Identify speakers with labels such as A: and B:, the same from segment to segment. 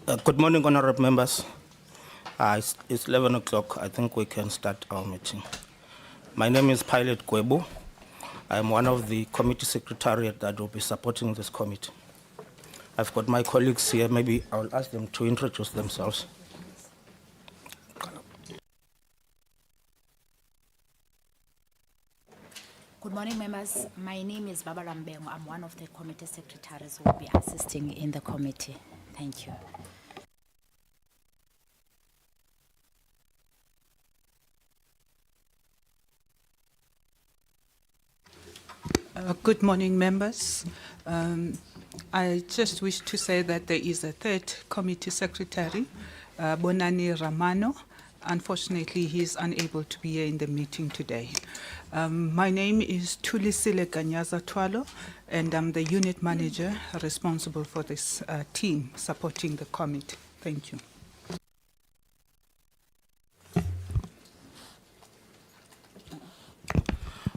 A: Good morning, honorable members. It's 11 o'clock. I think we can start our meeting. My name is Pilot Kwebu. I am one of the committee secretariat that will be supporting this committee. I've got my colleagues here. Maybe I'll ask them to introduce themselves.
B: Good morning, members. My name is Baba Lambengo. I'm one of the committee secretaries who will be assisting in the committee. Thank you.
C: Good morning, members. I just wish to say that there is a third committee secretary, Bonani Ramano. Unfortunately, he is unable to be here in the meeting today. My name is Tulisile Ganyaza Twalo, and I'm the unit manager responsible for this team supporting the committee. Thank you.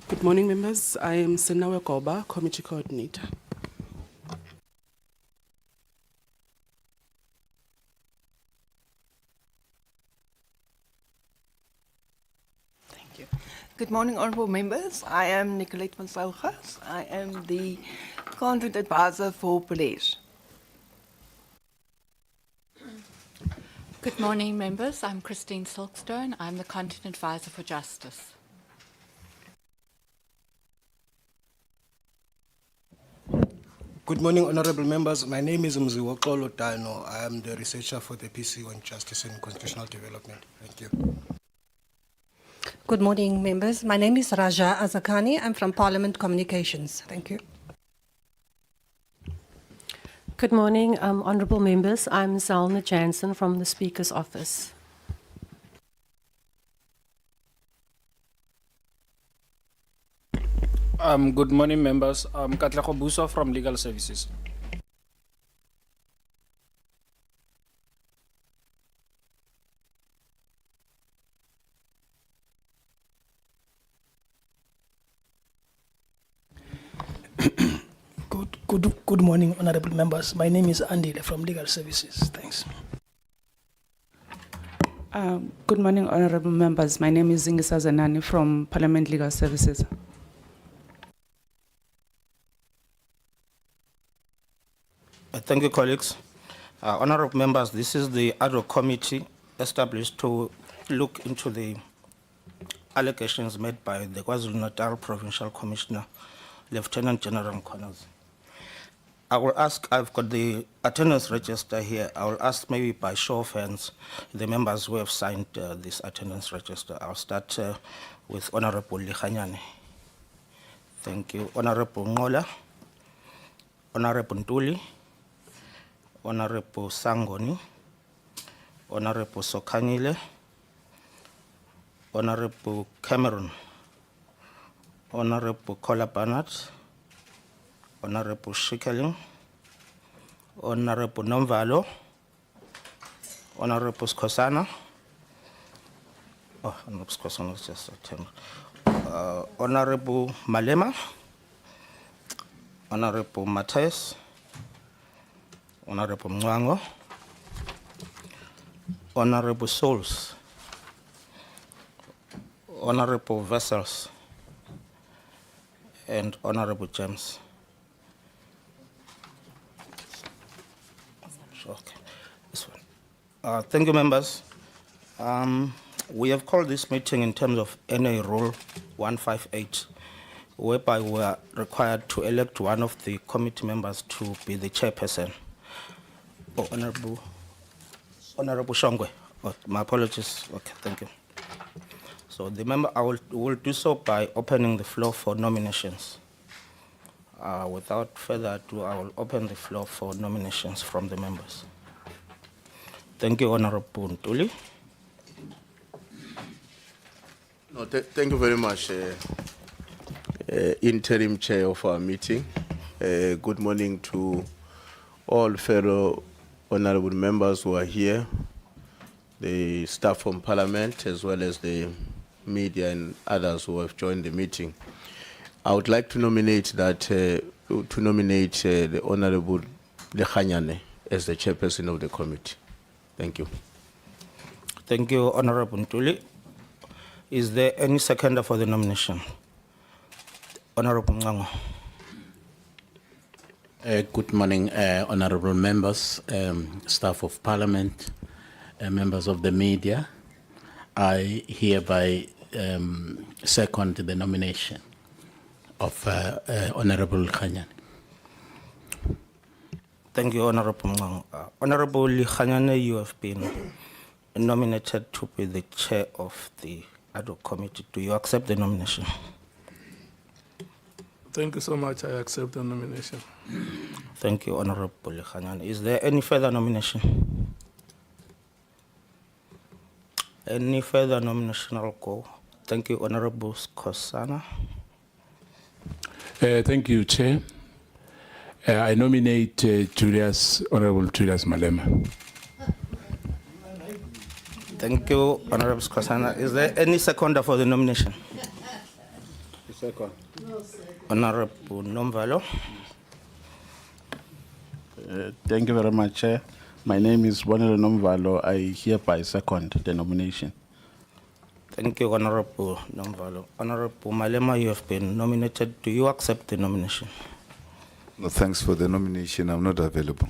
D: Good morning, members. I am Senawe Koba, Committee Coordinator.
E: Thank you. Good morning, honorable members. I am Nicolette van Saugas. I am the Content Advisor for Police.
F: Good morning, members. I'm Christine Silkstone. I'm the Content Advisor for Justice.
G: Good morning, honorable members. My name is Mkhwanazi Dino. I am the researcher for the PC on Justice and Constitutional Development. Thank you.
H: Good morning, members. My name is Raja Azakani. I'm from Parliament Communications. Thank you.
I: Good morning, honourable members. I'm Zalna Jansen from the Speaker's Office.
J: Good morning, members. I'm Katlego Buso from Legal Services.
K: Good morning, honorable members. My name is Andy from Legal Services. Thanks.
D: Good morning, honorable members. My name is Zingisa Zanani from Parliament Legal Services.
A: Thank you, colleagues. Honorable members, this is the ad hoc committee established to look into the allegations made by the KwaZulu-Natal Provincial Commissioner, Lieutenant General Mkhwanazi. I will ask, I've got the attendance register here. I will ask maybe by show of hands the members who have signed this attendance register. I'll start with Honorable Likhanyane. Thank you. Honorable Ngola, Honorable Ntuli, Honorable Sangoni, Honorable Sokanyile, Honorable Cameron, Honorable Kola Barnett, Honorable Shikeling, Honorable Nomvalo, Honorable Skosana, Honorable Skosana is just September, Honorable Malema, Honorable Matthias, Honorable Mwango, Honorable Souls, Honorable Vessels, and Honorable James. Okay, this one. Thank you, members. We have called this meeting in terms of NA Rule 158, whereby we are required to elect one of the committee members to be the chairperson. Honorable Shongwe. My apologies. Okay, thank you. So the member, I will do so by opening the floor for nominations. Without further ado, I will open the floor for nominations from the members. Thank you, Honorable Ntuli.
L: No, thank you very much, Interim Chair of our meeting. Good morning to all fellow honorable members who are here, the staff from Parliament, as well as the media and others who have joined the meeting. I would like to nominate the Honorable Likhanyane as the chairperson of the committee. Thank you.
A: Thank you, Honorable Ntuli. Is there any seconder for the nomination? Honorable Ngango.
M: Good morning, honorable members, staff of parliament, members of the media. I hereby second the nomination of Honorable Khanyane.
A: Thank you, Honorable Ngango. Honorable Khanyane, you have been nominated to be the chair of the ad hoc committee. Do you accept the nomination?
N: Thank you so much. I accept the nomination.
A: Thank you, Honorable Khanyane. Is there any further nomination? Any further nomination? I'll go. Thank you, Honorable Skosana.
O: Thank you, Chair. I nominate Honorable Julius Malema.
A: Thank you, Honorable Skosana. Is there any seconder for the nomination?
L: Second.
A: Honorable Nomvalo.
P: Thank you very much, Chair. My name is Bonelo Nomvalo. I hereby second the nomination.
A: Thank you, Honorable Nomvalo. Honorable Malema, you have been nominated. Do you accept the nomination?
Q: No, thanks for the nomination. I'm not available.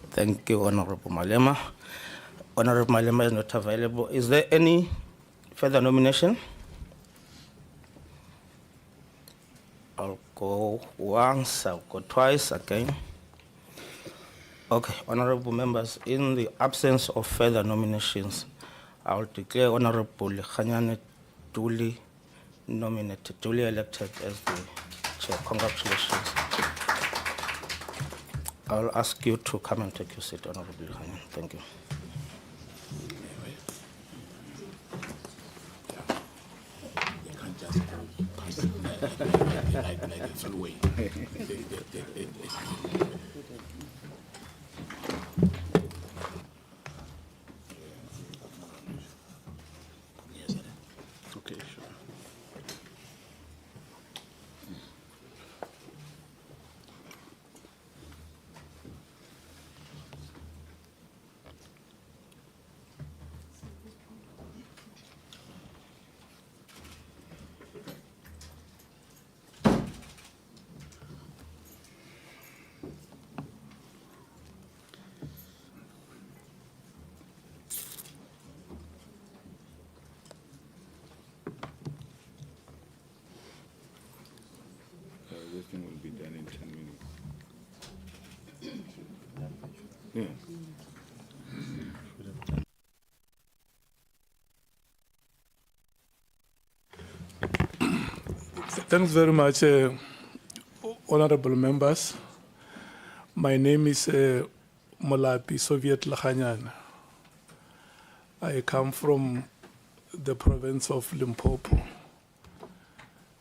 A: Thank you, Honorable Malema. Honorable Malema is not available. Is there any further nomination? I'll go once, I'll go twice again. Okay, honorable members, in the absence of further nominations, I'll declare Honorable Khanyane duly nominated, duly elected as the chair. Congratulations. I'll ask you to come and take your seat, Honorable Khanyane. Thank you.
P: Okay, sure.
Q: This thing will be done in 10 minutes. Yeah.
N: Thanks very much, honorable members. My name is Molapi Soviet Lakhanyane. I come from the province of Limpopo,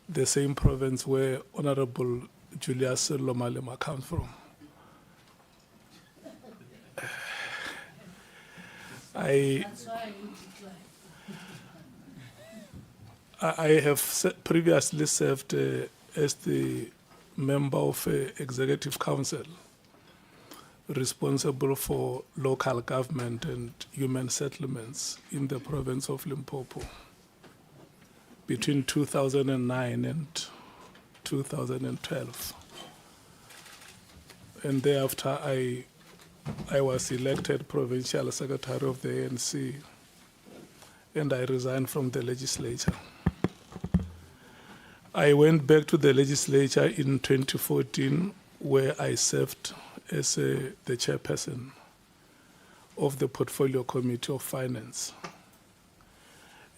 N: the same province where Honorable Julius Lomalema comes from. I have previously served as the member of Executive Council responsible for local government and human settlements in the province of Limpopo between 2009 and 2012. And thereafter, I was elected Provincial Secretary of the ANC, and I resigned from the legislature. I went back to the legislature in 2014, where I served as the chairperson of the Portfolio Committee of Finance.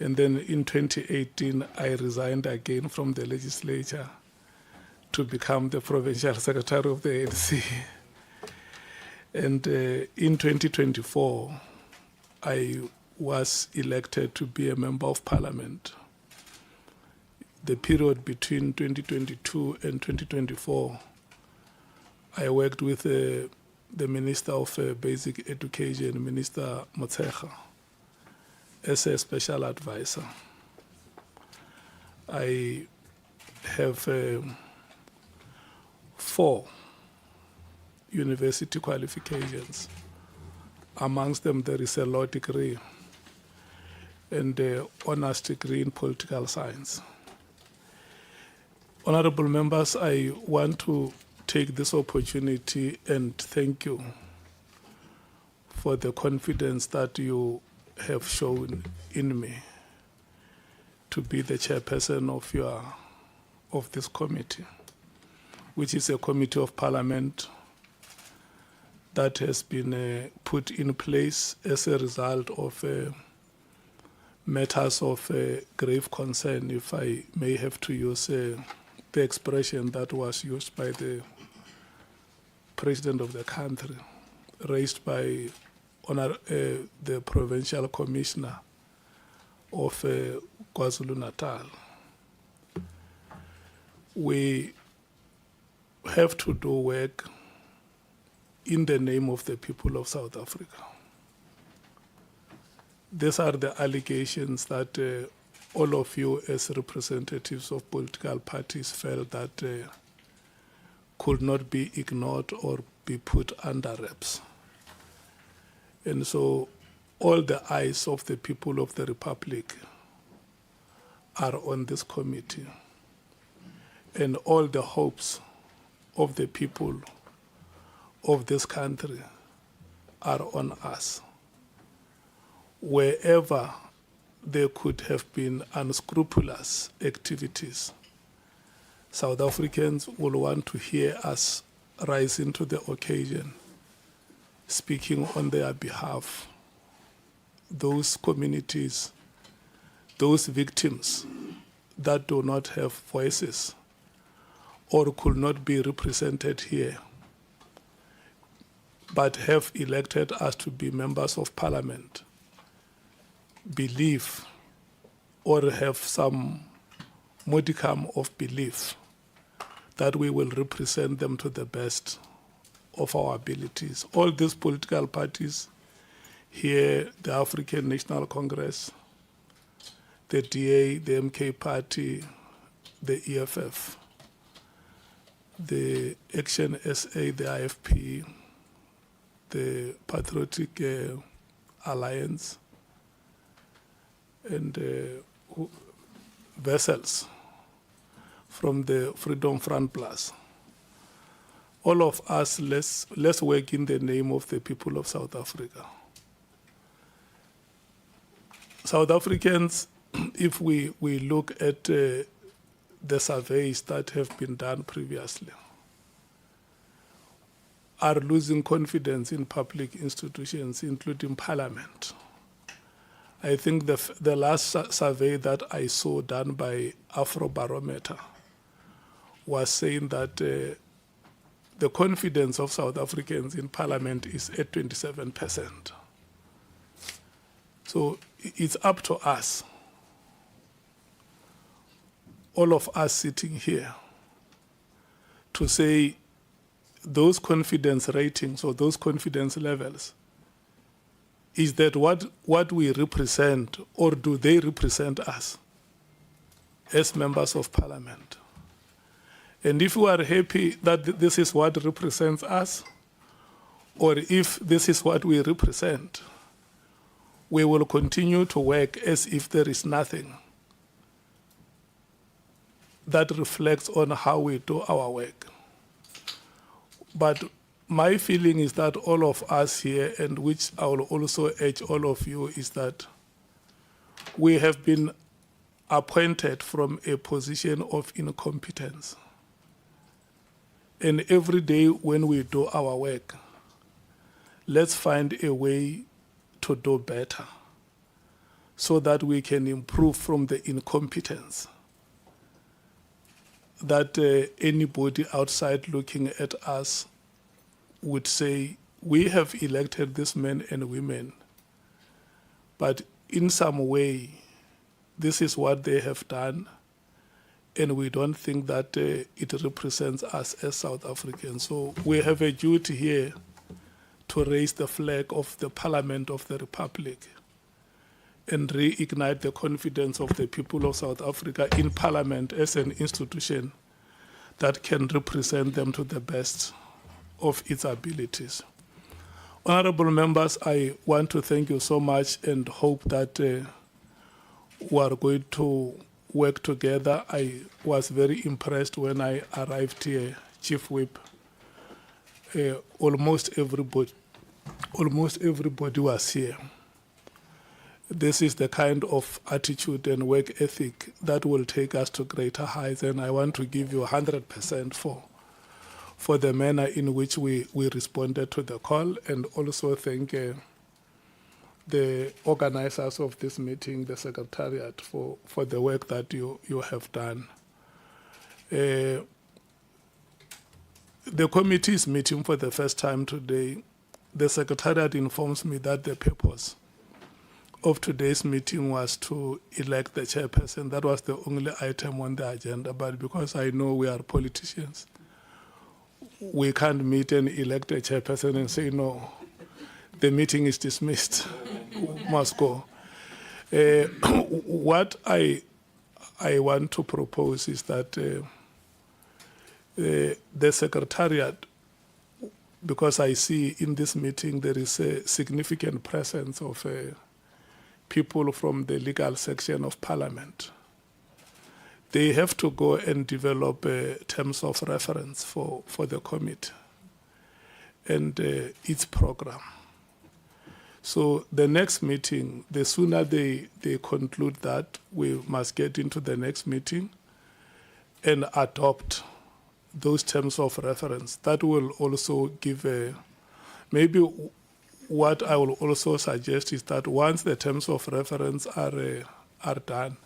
N: And then in 2018, I resigned again from the legislature to become the Provincial Secretary of the ANC. And in 2024, I was elected to be a member of parliament. The period between 2022 and 2024, I worked with the Minister of Basic Education, Minister Motshekga, as a special advisor. I have 4 university qualifications. Amongst them, there is a law degree and an honors degree in political science. Honorable members, I want to take this opportunity and thank you for the confidence that you have shown in me to be the chairperson of this committee, which is a committee of parliament that has been put in place as a result of matters of grave concern, if I may have to use the expression that was used by the President of the country, raised by the Provincial Commissioner of KwaZulu-Natal. We have to do work in the name of the people of South Africa. These are the allegations that all of you as representatives of political parties felt that could not be ignored or be put under wraps. And so all the eyes of the people of the Republic are on this committee, and all the hopes of the people of this country are on us. Wherever there could have been unscrupulous activities, South Africans will want to hear us rising to the occasion, speaking on their behalf. Those communities, those victims that do not have voices or could not be represented here, but have elected us to be members of parliament, believe or have some modicum of belief that we will represent them to the best of our abilities. All these political parties here, the African National Congress, the DA, the MK Party, the EFF, the Action SA, the IFP, the Patriotic Alliance, and vessels from the Freedom Front Plus. All of us, let's work in the name of the people of South Africa. South Africans, if we look at the surveys that have been done previously, are losing confidence in public institutions, including parliament. I think the last survey that I saw done by Afrobarometer was saying that the confidence of South Africans in parliament is at 27%. So it's up to us, all of us sitting here, to say those confidence ratings or those confidence levels, is that what we represent, or do they represent us as members of parliament? And if we are happy that this is what represents us, or if this is what we represent, we will continue to work as if there is nothing that reflects on how we do our work. But my feeling is that all of us here, and which I will also urge all of you, is that we have been appointed from a position of incompetence. And every day when we do our work, let's find a way to do better so that we can improve from the incompetence that anybody outside looking at us would say, we have elected these men and women, but in some way, this is what they have done, and we don't think that it represents us as South Africans. So we have a duty here to raise the flag of the Parliament of the Republic and reignite the confidence of the people of South Africa in Parliament as an institution that can represent them to the best of its abilities. Honorable members, I want to thank you so much and hope that we are going to work together. I was very impressed when I arrived here, Chief Whip. Almost everybody was here. This is the kind of attitude and work ethic that will take us to greater heights, and I want to give you 100% for the manner in which we responded to the call, and also thank the organizers of this meeting, the Secretariat, for the work that you have done. The committee is meeting for the first time today. The Secretariat informs me that the purpose of today's meeting was to elect the chairperson. That was the only item on the agenda, but because I know we are politicians, we can't meet and elect a chairperson and say, no, the meeting is dismissed, must go. What I want to propose is that the Secretariat, because I see in this meeting there is a significant presence of people from the legal section of Parliament. They have to go and develop terms of reference for the committee and its program. So the next meeting, the sooner they conclude that, we must get into the next meeting and adopt those terms of reference. That will also give maybe what I will also suggest is that once the terms of reference are done,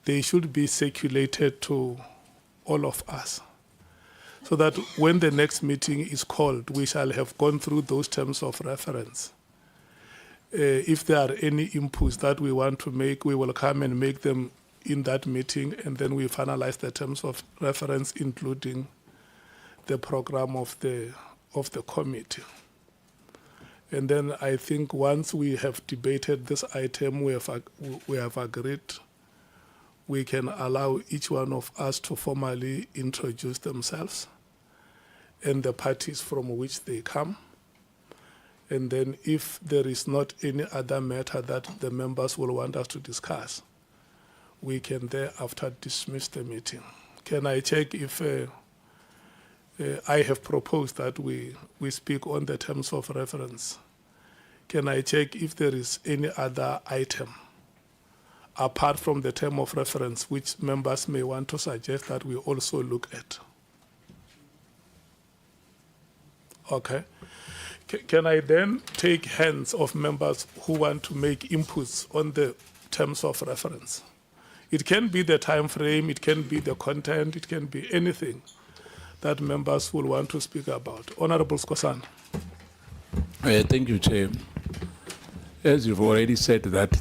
N: they should be circulated to all of us, so that when the next meeting is called, we shall have gone through those terms of reference. If there are any inputs that we want to make, we will come and make them in that meeting, and then we finalize the terms of reference, including the program of the committee. And then I think once we have debated this item, we have agreed, we can allow each one of us to formally introduce themselves and the parties from which they come. And then if there is not any other matter that the members will want us to discuss, we can thereafter dismiss the meeting. Can I check if I have proposed that we speak on the terms of reference? Can I check if there is any other item apart from the term of reference which members may want to suggest that we also look at? Okay. Can I then take hands of members who want to make inputs on the terms of reference? It can be the time frame, it can be the content, it can be anything that members will want to speak about. Honorable Skosan.
O: Thank you, Chair. As you've already said that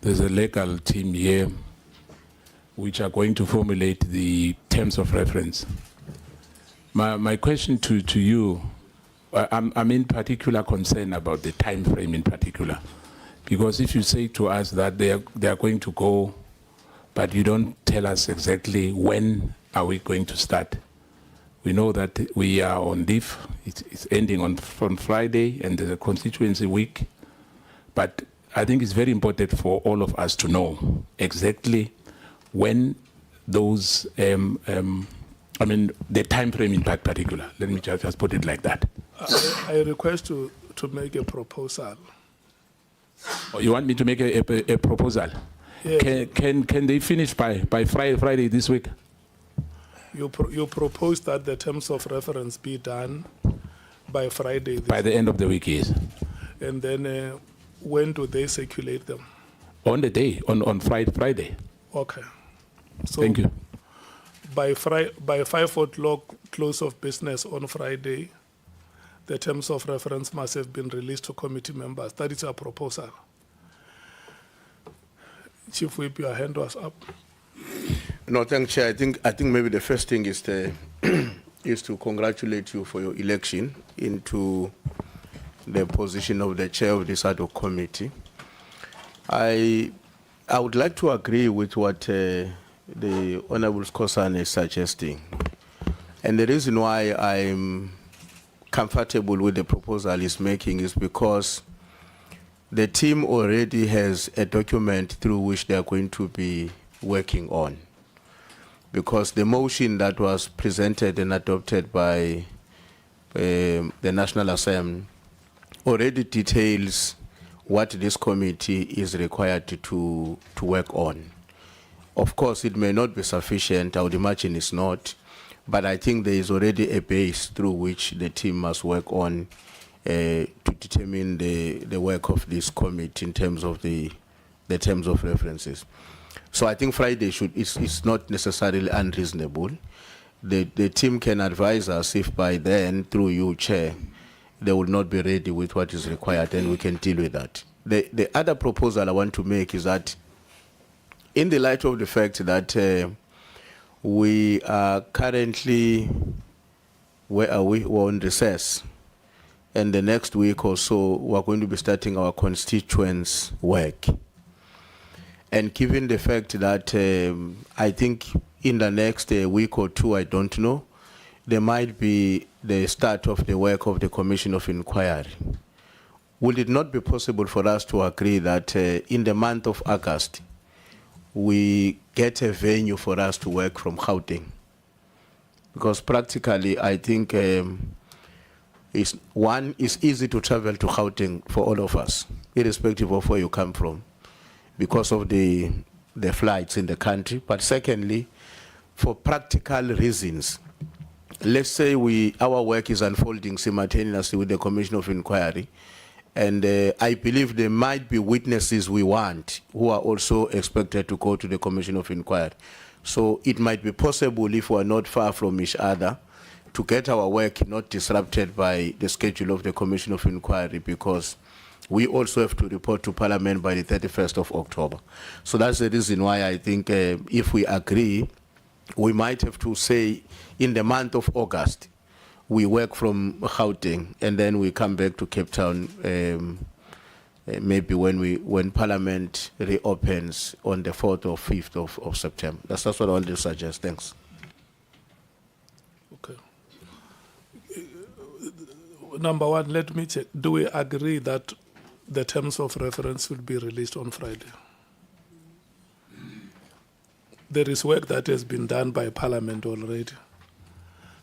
O: there's a legal team here which are going to formulate the terms of reference. My question to you, I'm in particular concerned about the time frame in particular, because if you say to us that they are going to go, but you don't tell us exactly when are we going to start. We know that we are on leave. It's ending on Friday, and there's a constituency week. But I think it's very important for all of us to know exactly when those, the time frame in particular. Let me just put it like that.
N: I request to make a proposal.
O: Oh, you want me to make a proposal?
N: Yes.
O: Can they finish by Friday this week?
N: You propose that the terms of reference be done by Friday.
O: By the end of the week, yes.
N: And then when do they circulate them?
O: On the day, on Friday.
N: Okay. So
O: thank you.
N: By 5 o'clock close of business on Friday, the terms of reference must have been released to committee members. That is our proposal. Chief Whip, your hand was up.
L: No, thank you, Chair. I think maybe the first thing is to congratulate you for your election into the position of the chair of this ad hoc committee. I would like to agree with what the Honourable Skosan is suggesting. And the reason why I'm comfortable with the proposal he's making is because the team already has a document through which they are going to be working on. Because the motion that was presented and adopted by the National Assembly already details what this committee is required to work on. Of course, it may not be sufficient, I would imagine it's not, but I think there is already a base through which the team must work on to determine the work of this committee in terms of the terms of references. So I think Friday is not necessarily unreasonable. The team can advise us if by then, through you, Chair, they will not be ready with what is required, and we can deal with that. The other proposal I want to make is that in the light of the fact that we are currently, where are we? We're on recess. And the next week or so, we're going to be starting our constituents' work. And given the fact that I think in the next week or two, I don't know, there might be the start of the work of the Commission of Inquiry. Would it not be possible for us to agree that in the month of August, we get a venue for us to work from Gauteng? Because practically, I think it's easy to travel to Gauteng for all of us, irrespective of where you come from, because of the flights in the country. But secondly, for practical reasons, let's say our work is unfolding simultaneously with the Commission of Inquiry, and I believe there might be witnesses we want who are also expected to go to the Commission of Inquiry. So it might be possible, if we are not far from each other, to get our work not disrupted by the schedule of the Commission of Inquiry, because we also have to report to Parliament by the 31st of October. So that's the reason why I think if we agree, we might have to say in the month of August, we work from Gauteng, and then we come back to Cape Town maybe when Parliament reopens on the 4th or 5th of September. That's what I want to suggest. Thanks.
N: Okay. Number one, let me check. Do we agree that the terms of reference will be released on Friday? There is work that has been done by Parliament already.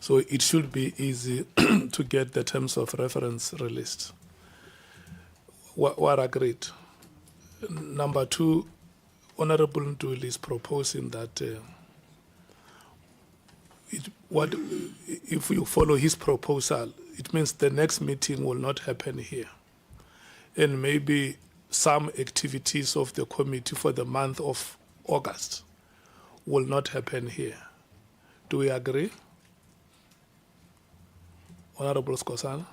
N: So it should be easy to get the terms of reference released. What agreed? Number two, Honorable Nduli is proposing that if you follow his proposal, it means the next meeting will not happen here. And maybe some activities of the committee for the month of August will not happen here. Do we agree? Honorable Skosana?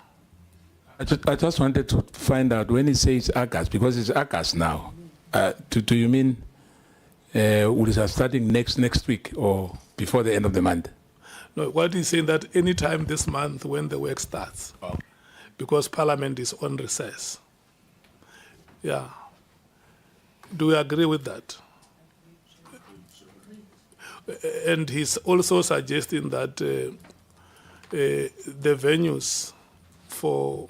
O: I just wanted to find out when he says August, because it's August now. Do you mean will it start starting next week or before the end of the month?
N: No, what he's saying that any time this month when the work starts, because Parliament is on recess. Yeah. Do we agree with that? And he's also suggesting that the venues for,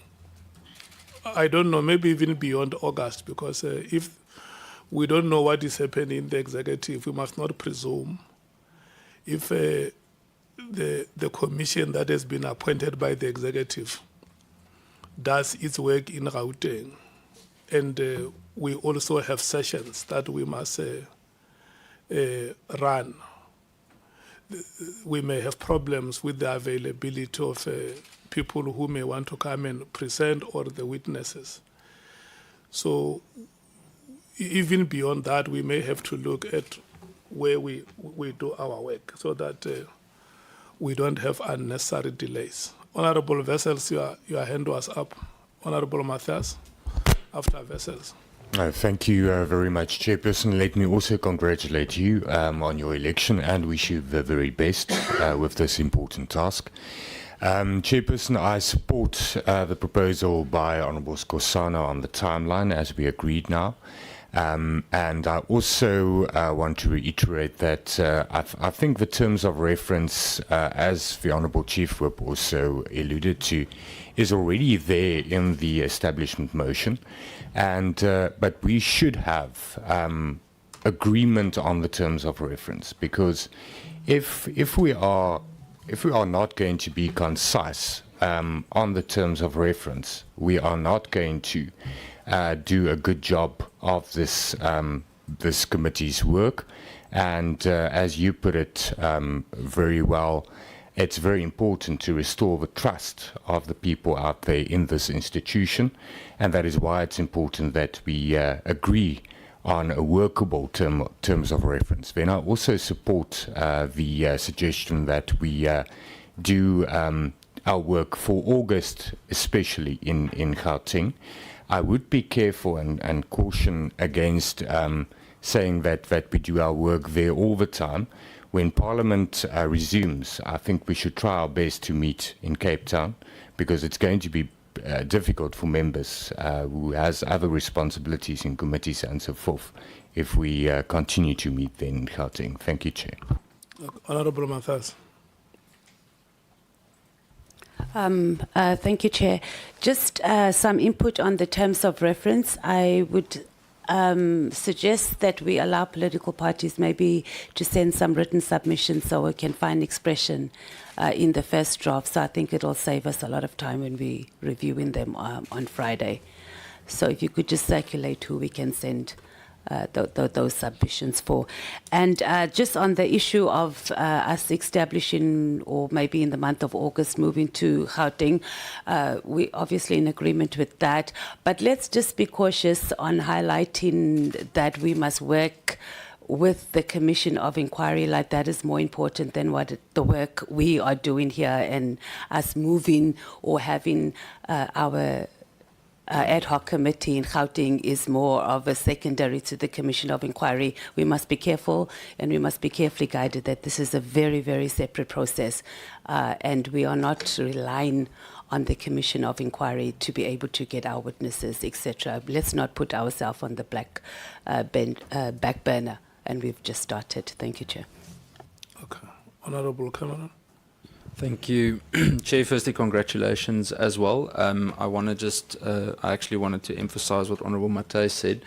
N: I don't know, maybe even beyond August, because if we don't know what is happening in the executive, we must not presume. If the commission that has been appointed by the executive does its work in Gauteng, and we also have sessions that we must run, we may have problems with the availability of people who may want to come and present or the witnesses. So even beyond that, we may have to look at where we do our work so that we don't have unnecessary delays. Honorable Vessels, your hand was up. Honorable Matthias, after Vessels.
R: Thank you very much, Chairperson. Let me also congratulate you on your election and wish you the very best with this important task. Chairperson, I support the proposal by Honourable Skosana on the timeline as we agreed now. And I also want to reiterate that I think the terms of reference, as the Honourable Chief Whip also alluded to, is already there in the establishment motion, and but we should have agreement on the terms of reference, because if we are not going to be concise on the terms of reference, we are not going to do a good job of this this committee's work. And as you put it very well, it's very important to restore the trust of the people out there in this institution, and that is why it's important that we agree on a workable terms of reference. Then I also support the suggestion that we do our work for August, especially in Gauteng. I would be careful and caution against saying that we do our work there all the time. When Parliament resumes, I think we should try our best to meet in Cape Town, because it's going to be difficult for members who has other responsibilities in committees and so forth if we continue to meet then in Gauteng. Thank you, Chair.
N: Honourable Mkhwanazi.
S: Thank you, Chair. Just some input on the terms of reference. I would suggest that we allow political parties maybe to send some written submissions so we can find expression in the first draft. So I think it'll save us a lot of time when we reviewing them on Friday. So if you could just circulate who we can send those submissions for. And just on the issue of us establishing, or maybe in the month of August, moving to Gauteng, we're obviously in agreement with that. But let's just be cautious on highlighting that we must work with the Commission of Inquiry, like that is more important than what the work we are doing here, and us moving or having our ad hoc committee in Gauteng is more of a secondary to the Commission of Inquiry. We must be careful, and we must be carefully guided that this is a very, very separate process, and we are not relying on the Commission of Inquiry to be able to get our witnesses, etc. Let's not put ourselves on the back burner, and we've just started. Thank you, Chair.
N: Okay. Honourable Cameron.
T: Thank you, Chair. Firstly, congratulations as well. I want to just, I actually wanted to emphasize what Honourable Matthys said.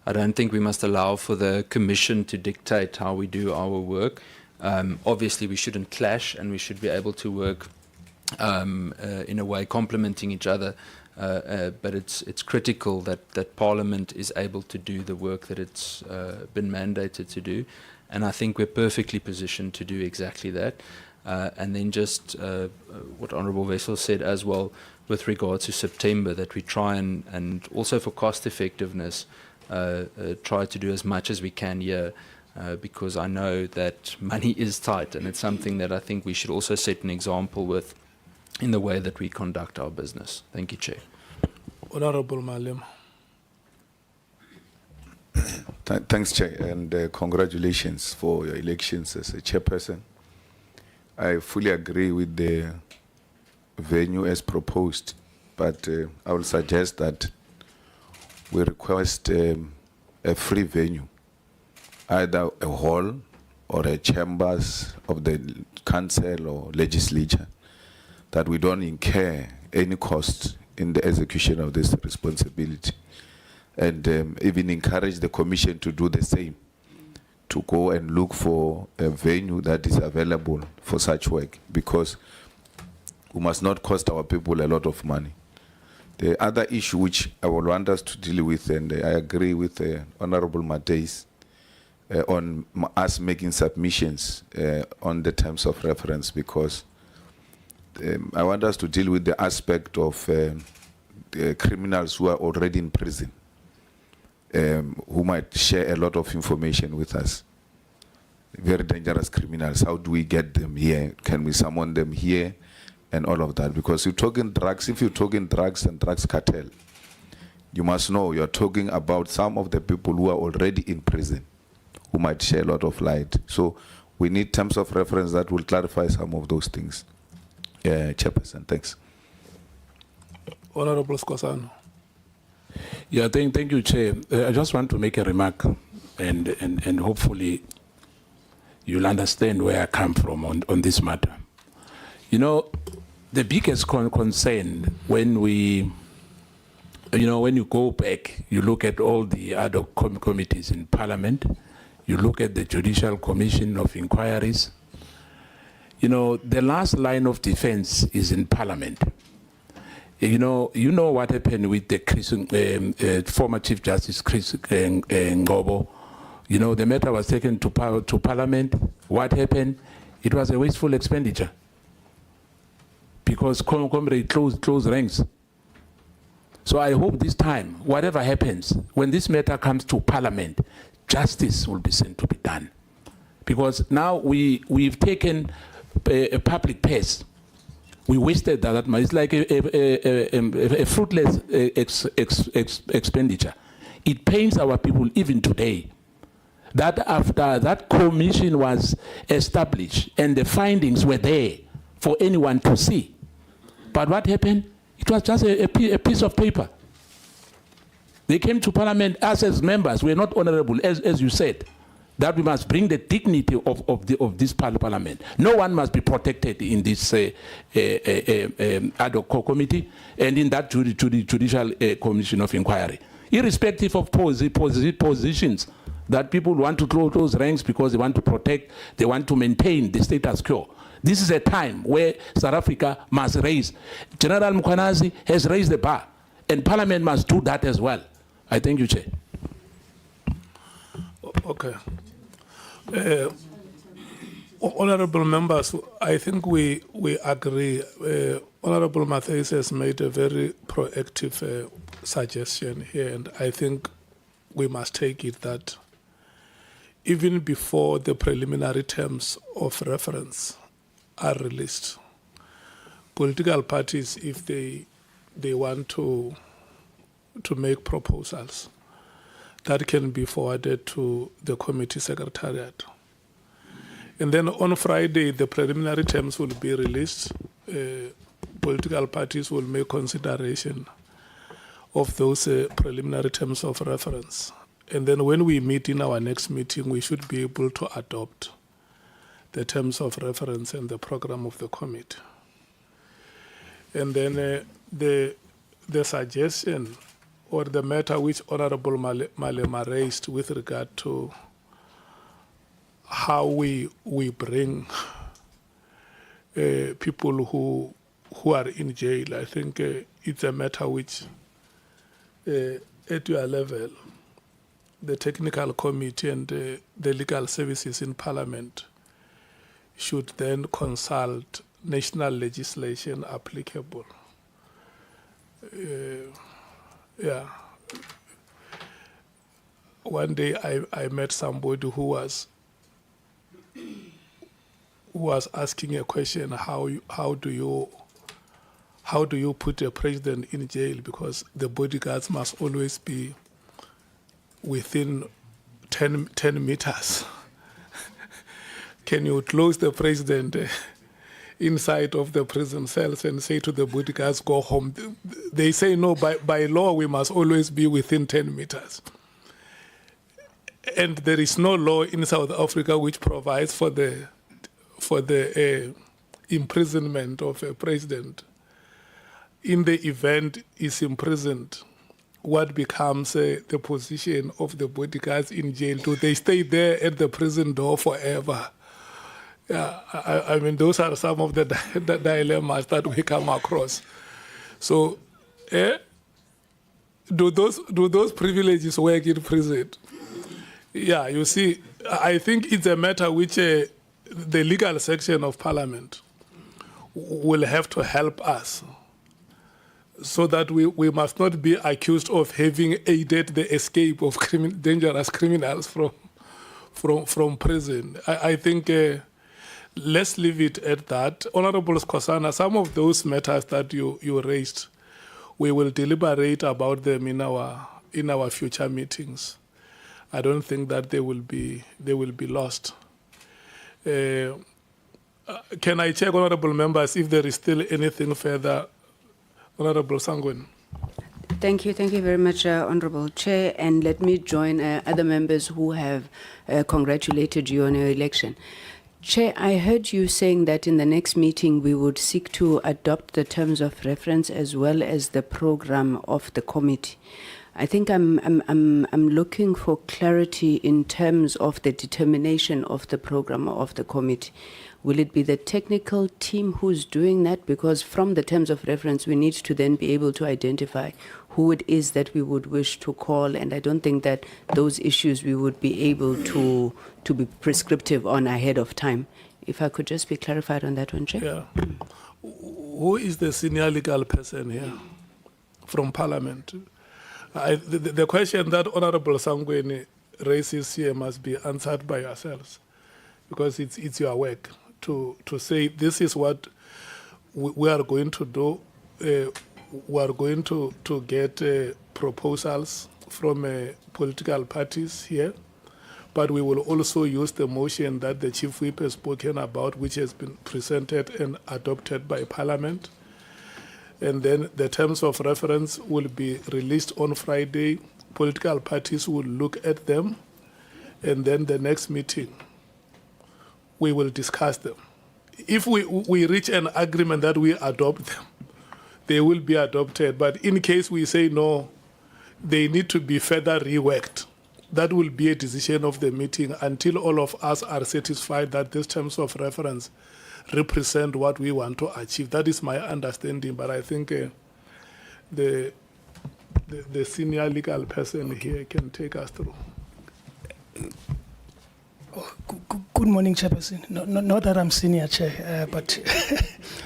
T: I don't think we must allow for the Commission to dictate how we do our work. Obviously, we shouldn't clash, and we should be able to work in a way complementing each other. But it's critical that Parliament is able to do the work that it's been mandated to do. And I think we're perfectly positioned to do exactly that. And then just what Honourable Wessel said as well with regards to September, that we try and also for cost effectiveness, try to do as much as we can here, because I know that money is tight, and it's something that I think we should also set an example with in the way that we conduct our business. Thank you, Chair.
N: Honourable Malema.
Q: Thanks, Chair, and congratulations for your elections as a chairperson. I fully agree with the venue as proposed, but I will suggest that we request a free venue, either a hall or a chambers of the council or legislature, that we don't incur any cost in the execution of this responsibility, and even encourage the Commission to do the same, to go and look for a venue that is available for such work, because we must not cost our people a lot of money. The other issue which I would want us to deal with, and I agree with Honourable Matthys, on us making submissions on the terms of reference, because I want us to deal with the aspect of the criminals who are already in prison, who might share a lot of information with us. Very dangerous criminals. How do we get them here? Can we summon them here? And all of that. Because you're talking drugs, if you're talking drugs and drugs cartel, you must know you're talking about some of the people who are already in prison, who might share a lot of light. So we need terms of reference that will clarify some of those things. Chairperson, thanks.
N: Honourable Skosana.
O: Yeah, thank you, Chair. I just want to make a remark, and hopefully you'll understand where I come from on this matter. You know, the biggest concern when we, when you go back, you look at all the other committees in Parliament, you look at the Judicial Commission of Inquiries, the last line of defense is in Parliament. You know what happened with the former Chief Justice Chris Ngobo. The matter was taken to Parliament. What happened? It was a wasteful expenditure because comrade closed ranks. So I hope this time, whatever happens, when this matter comes to Parliament, justice will be sent to be done. Because now we've taken a public purse. We wasted that money. It's like a fruitless expenditure. It pains our people even today that after that commission was established and the findings were there for anyone to see. But what happened? It was just a piece of paper. They came to Parliament, us as members, we're not honorable, as you said, that we must bring the dignity of this Parliament. No one must be protected in this ad hoc committee and in that Judicial Commission of Inquiry, irrespective of positions that people want to close ranks because they want to protect, they want to maintain the status quo. This is a time where South Africa must raise. General Mkhwanazi has raised the bar, and Parliament must do that as well. I thank you, Chair.
N: Okay. Honorable members, I think we agree. Honorable Matthys has made a very proactive suggestion here, and I think we must take it that even before the preliminary terms of reference are released, political parties, if they want to make proposals, that can be forwarded to the committee secretariat. And then on Friday, the preliminary terms will be released. Political parties will make consideration of those preliminary terms of reference. And then when we meet in our next meeting, we should be able to adopt the terms of reference and the program of the committee. And then the suggestion or the matter which Honorable Malema raised with regard to how we bring people who are in jail, I think it's a matter which at your level, the technical committee and the legal services in Parliament should then consult national legislation applicable. Yeah. One day I met somebody who was asking a question: how do you put a president in jail, because the bodyguards must always be within 10 meters. Can you close the president inside of the prison cells and say to the bodyguards, go home? They say no, by law we must always be within 10 meters. And there is no law in South Africa which provides for the imprisonment of a president. In the event he's imprisoned, what becomes the position of the bodyguards in jail? Do they stay there at the prison door forever? Yeah, I mean, those are some of the dilemmas that we come across. So, do those privileges work in prison? Yeah, you see, I think it's a matter which the legal section of Parliament will have to help us, so that we must not be accused of having aided the escape of dangerous criminals from prison. I think let's leave it at that. Honorable Skhosana, some of those matters that you raised, we will deliberate about them in our future meetings. I don't think that they will be lost. Can I check, honorable members, if there is still anything further? Honorable Sangwen.
U: Thank you very much, Honourable Chair, and let me join other members who have congratulated you on your election. Chair, I heard you saying that in the next meeting we would seek to adopt the terms of reference as well as the program of the committee. I think I'm looking for clarity in terms of the determination of the program of the committee. Will it be the technical team who's doing that? Because from the terms of reference, we need to then be able to identify who it is that we would wish to call, and I don't think that those issues we would be able to be prescriptive on ahead of time. If I could just be clarified on that one, Chair.
N: Yeah. Who is the senior legal person here from Parliament? The question that Honourable Sangweni raises here must be answered by yourselves, because it's your work to say this is what we are going to do. We are going to get proposals from political parties here, but we will also use the motion that the Chief Whip has spoken about, which has been presented and adopted by Parliament. And then the terms of reference will be released on Friday. Political parties will look at them, and then the next meeting we will discuss them. If we reach an agreement that we adopt them, they will be adopted. But in case we say no, they need to be further reworked. That will be a decision of the meeting until all of us are satisfied that these terms of reference represent what we want to achieve. That is my understanding, but I think the senior legal person here can take us through.
K: Good morning, Chairperson. Not that I'm senior, Chair, but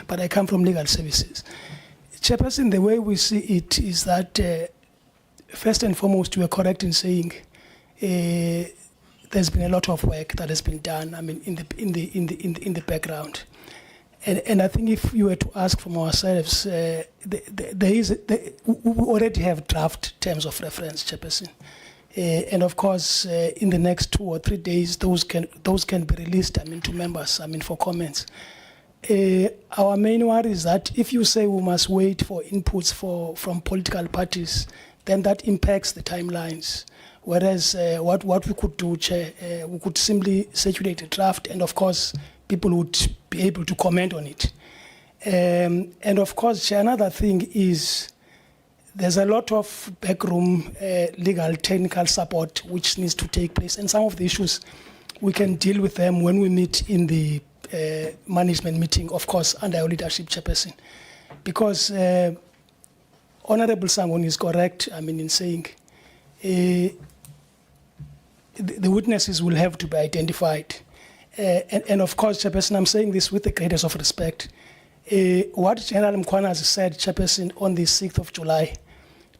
K: but I come from legal services. Chairperson, the way we see it is that first and foremost, you are correct in saying there's been a lot of work that has been done. I mean, in the background, and I think if you were to ask from ourselves, we already have draft terms of reference, Chairperson. And of course, in the next 2 or 3 days, those can be released. I mean, to members. I mean, for comments. Our main worry is that if you say we must wait for inputs from political parties, then that impacts the timelines. Whereas what we could do, Chair, we could simply circulate a draft, and of course, people would be able to comment on it. And of course, Chair, another thing is, there's a lot of backroom legal technical support which needs to take place, and some of the issues we can deal with them when we meet in the management meeting, of course, under your leadership, Chairperson. Because Honourable Sangweni is correct, I mean, in saying the witnesses will have to be identified. And of course, Chairperson, I'm saying this with the greatest of respect. What General Mkhwanazi said, Chairperson, on the 6th of July,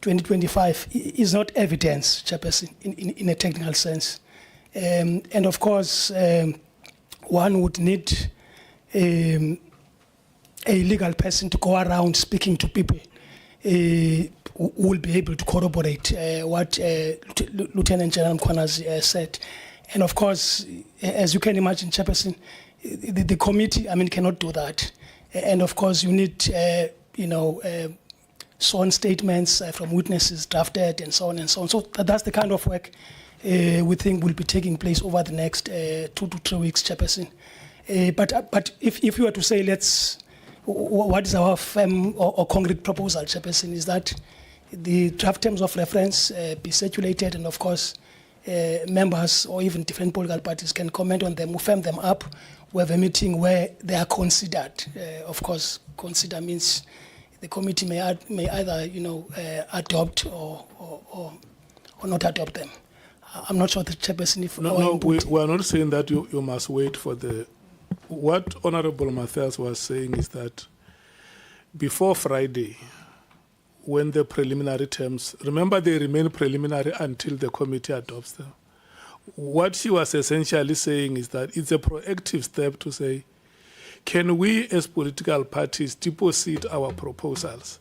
K: 2025, is not evidence, Chairperson, in a technical sense. And of course, one would need a legal person to go around speaking to people who will be able to corroborate what Lieutenant General Mkhwanazi said. And of course, as you can imagine, Chairperson, the committee, I mean, cannot do that. And of course, you need, sworn statements from witnesses drafted and so on and so on. So that's the kind of work we think will be taking place over the next 2 to 3 weeks, Chairperson. But if you were to say, what is our firm or concrete proposal, Chairperson, is that the draft terms of reference be circulated, and of course, members or even different political parties can comment on them, we firm them up. We have a meeting where they are considered. Of course, consider means the committee may either adopt or not adopt them. I'm not sure the Chairperson if
N: we are not saying that you must wait for the. What Honourable Matthias was saying is that before Friday, when the preliminary terms, remember they remain preliminary until the committee adopts them. What she was essentially saying is that it's a proactive step to say, can we as political parties deposit our proposals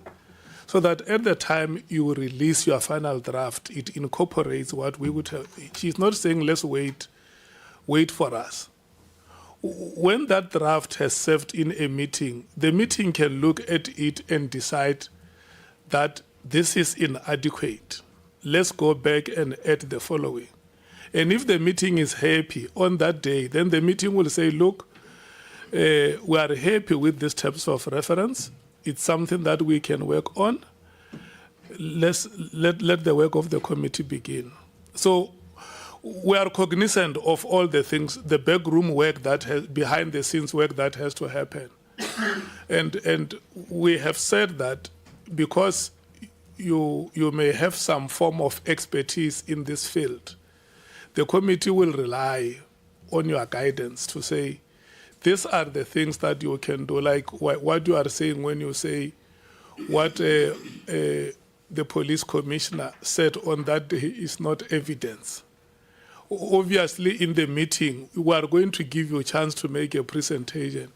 N: so that at the time you release your final draft, it incorporates what we would have. She's not saying let's wait for us. When that draft has served in a meeting, the meeting can look at it and decide that this is inadequate. Let's go back and add the following. And if the meeting is happy on that day, then the meeting will say, look, we are happy with these terms of reference. It's something that we can work on. Let the work of the committee begin. So we are cognizant of all the things, the backroom work that has, behind the scenes work that has to happen. And we have said that because you may have some form of expertise in this field, the committee will rely on your guidance to say, these are the things that you can do, like what you are saying when you say what the police commissioner said on that day is not evidence. Obviously, in the meeting, we are going to give you a chance to make a presentation,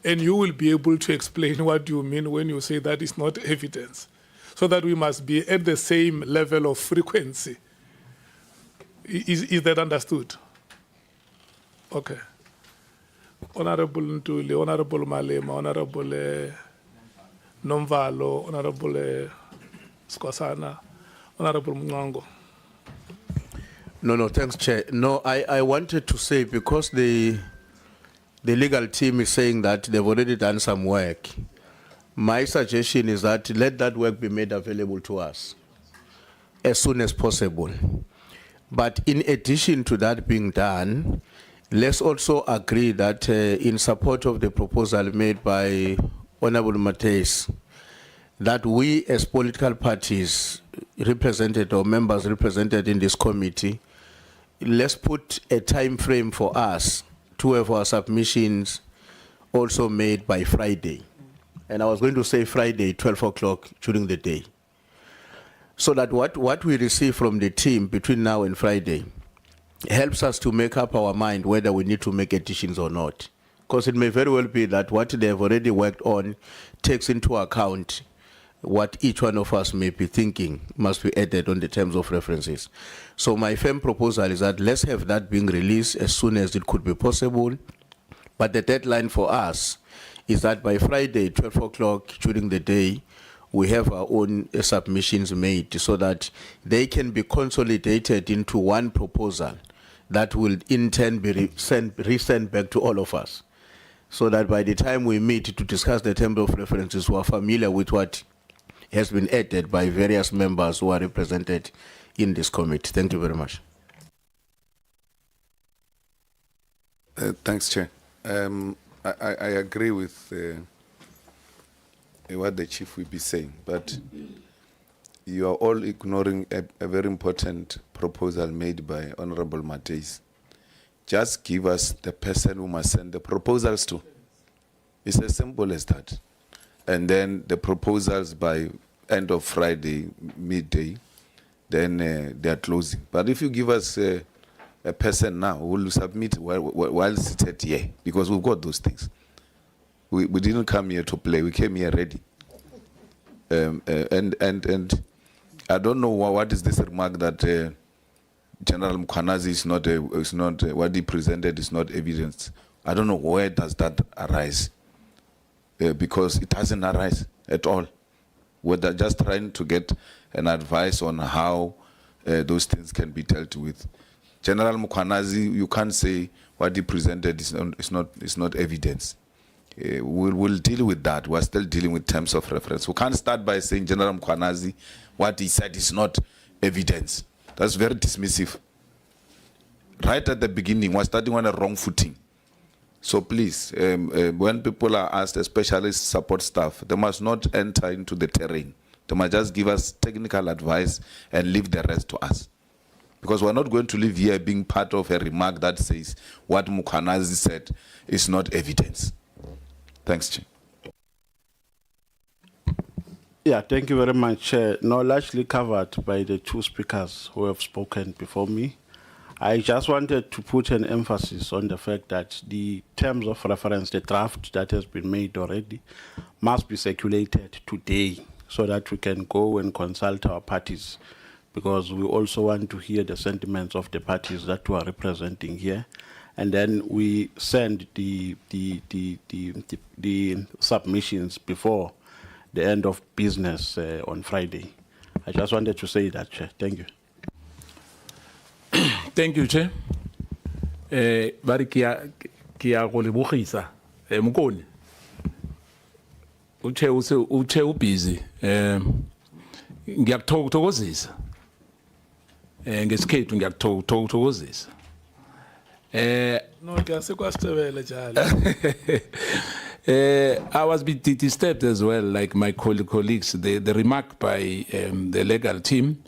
N: and you will be able to explain what you mean when you say that is not evidence, so that we must be at the same level of frequency. Is that understood? Okay. Honorable Ntuli, Honorable Malema, Honorable Nomvalo, Honorable Skwasana, Honorable Mngango.
L: No, thanks, Chair. No, I wanted to say, because the legal team is saying that they've already done some work, my suggestion is that let that work be made available to us as soon as possible. But in addition to that being done, let's also agree that in support of the proposal made by Honorable Mates, that we as political parties represented or members represented in this committee, let's put a time frame for us to have our submissions also made by Friday. And I was going to say Friday, 12 o'clock during the day. So that what we receive from the team between now and Friday helps us to make up our mind whether we need to make additions or not. Because it may very well be that what they have already worked on takes into account what each one of us may be thinking must be added on the terms of references. So my firm proposal is that let's have that being released as soon as it could be possible. But the deadline for us is that by Friday, 12 o'clock during the day, we have our own submissions made so that they can be consolidated into one proposal that will in turn be resent back to all of us. So that by the time we meet to discuss the terms of references, we are familiar with what has been added by various members who are represented in this committee. Thank you very much.
Q: Thanks, Chair. I agree with what the Chief will be saying, but you are all ignoring a very important proposal made by Honorable Mates. Just give us the person who must send the proposals to. It's as simple as that. And then the proposals by end of Friday, midday, then they are closing. But if you give us a person now who will submit while seated here, because we've got those things. We didn't come here to play. We came here ready. And I don't know what is this remark that General Mkhwanazi is not what he presented is not evidence. I don't know where does that arise, because it doesn't arise at all. We're just trying to get an advice on how those things can be dealt with. General Mkhwanazi, you can't say what he presented is not evidence. We'll deal with that. We're still dealing with terms of reference. We can't start by saying General Mkhwanazi, what he said is not evidence. That's very dismissive. Right at the beginning, we're starting on a wrong footing. So please, when people are asked, especially support staff, they must not enter into the terrain. They must just give us technical advice and leave the rest to us. Because we're not going to live here being part of a remark that says what Mkhwanazi said is not evidence. Thanks, Chair.
P: Yeah, thank you very much. Now, largely covered by the two speakers who have spoken before me. I just wanted to put an emphasis on the fact that the terms of reference, the draft that has been made already, must be circulated today so that we can go and consult our parties, because we also want to hear the sentiments of the parties that we are representing here. And then we send the submissions before the end of business on Friday. I just wanted to say that, Chair. Thank you.
O: Thank you, Chair. Bari kia go lebogisa mokoni. Uche busy. Ngiyakuthokozisa. Ngesikhethu ngiyakuthokozisa.
N: No, kwasitebele njalo.
O: I was a bit disturbed as well, like my colleagues, the remark by the legal team.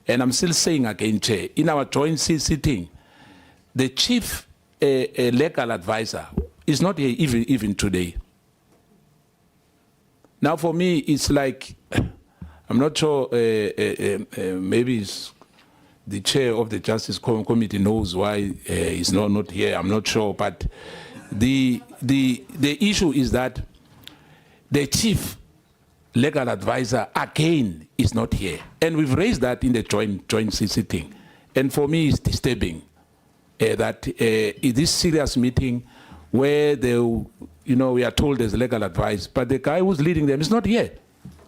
O: And I'm still saying again, Chair, in our joint sitting, the chief legal advisor is not here even today. Now, for me, it's like, I'm not sure, maybe it's the chair of the Justice Committee knows why he's not here. I'm not sure, but the issue is that the chief legal advisor again is not here, and we've raised that in the joint sitting. And for me, it's disturbing that in this serious meeting where we are told there's legal advice, but the guy who's leading them is not here,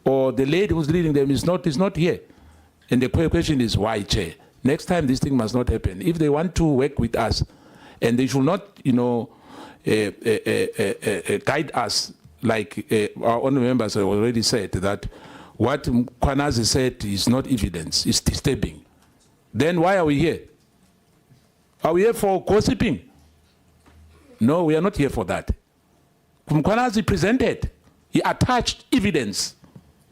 O: or the lady who's leading them is not here. And the question is why, Chair? Next time this thing must not happen. If they want to work with us, and they should not, guide us like our own members have already said that what Mkhwanazi said is not evidence, it's disturbing. Then why are we here? Are we here for gossiping? No, we are not here for that. Mkhwanazi presented, he attached evidence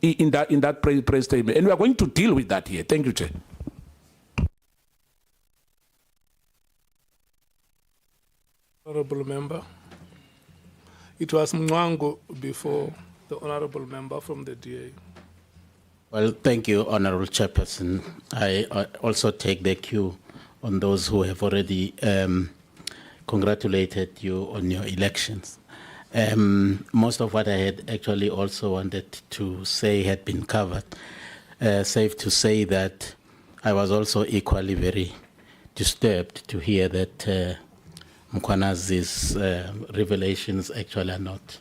O: in that press statement, and we are going to deal with that here. Thank you, Chair.
N: Honorable member. It was Mwango before the honorable member from the DA.
M: Well, thank you, Honorable Chairperson. I also take the cue on those who have already congratulated you on your elections. Most of what I had actually also wanted to say had been covered. Safe to say that I was also equally very disturbed to hear that Mkhwanazi's revelations actually are not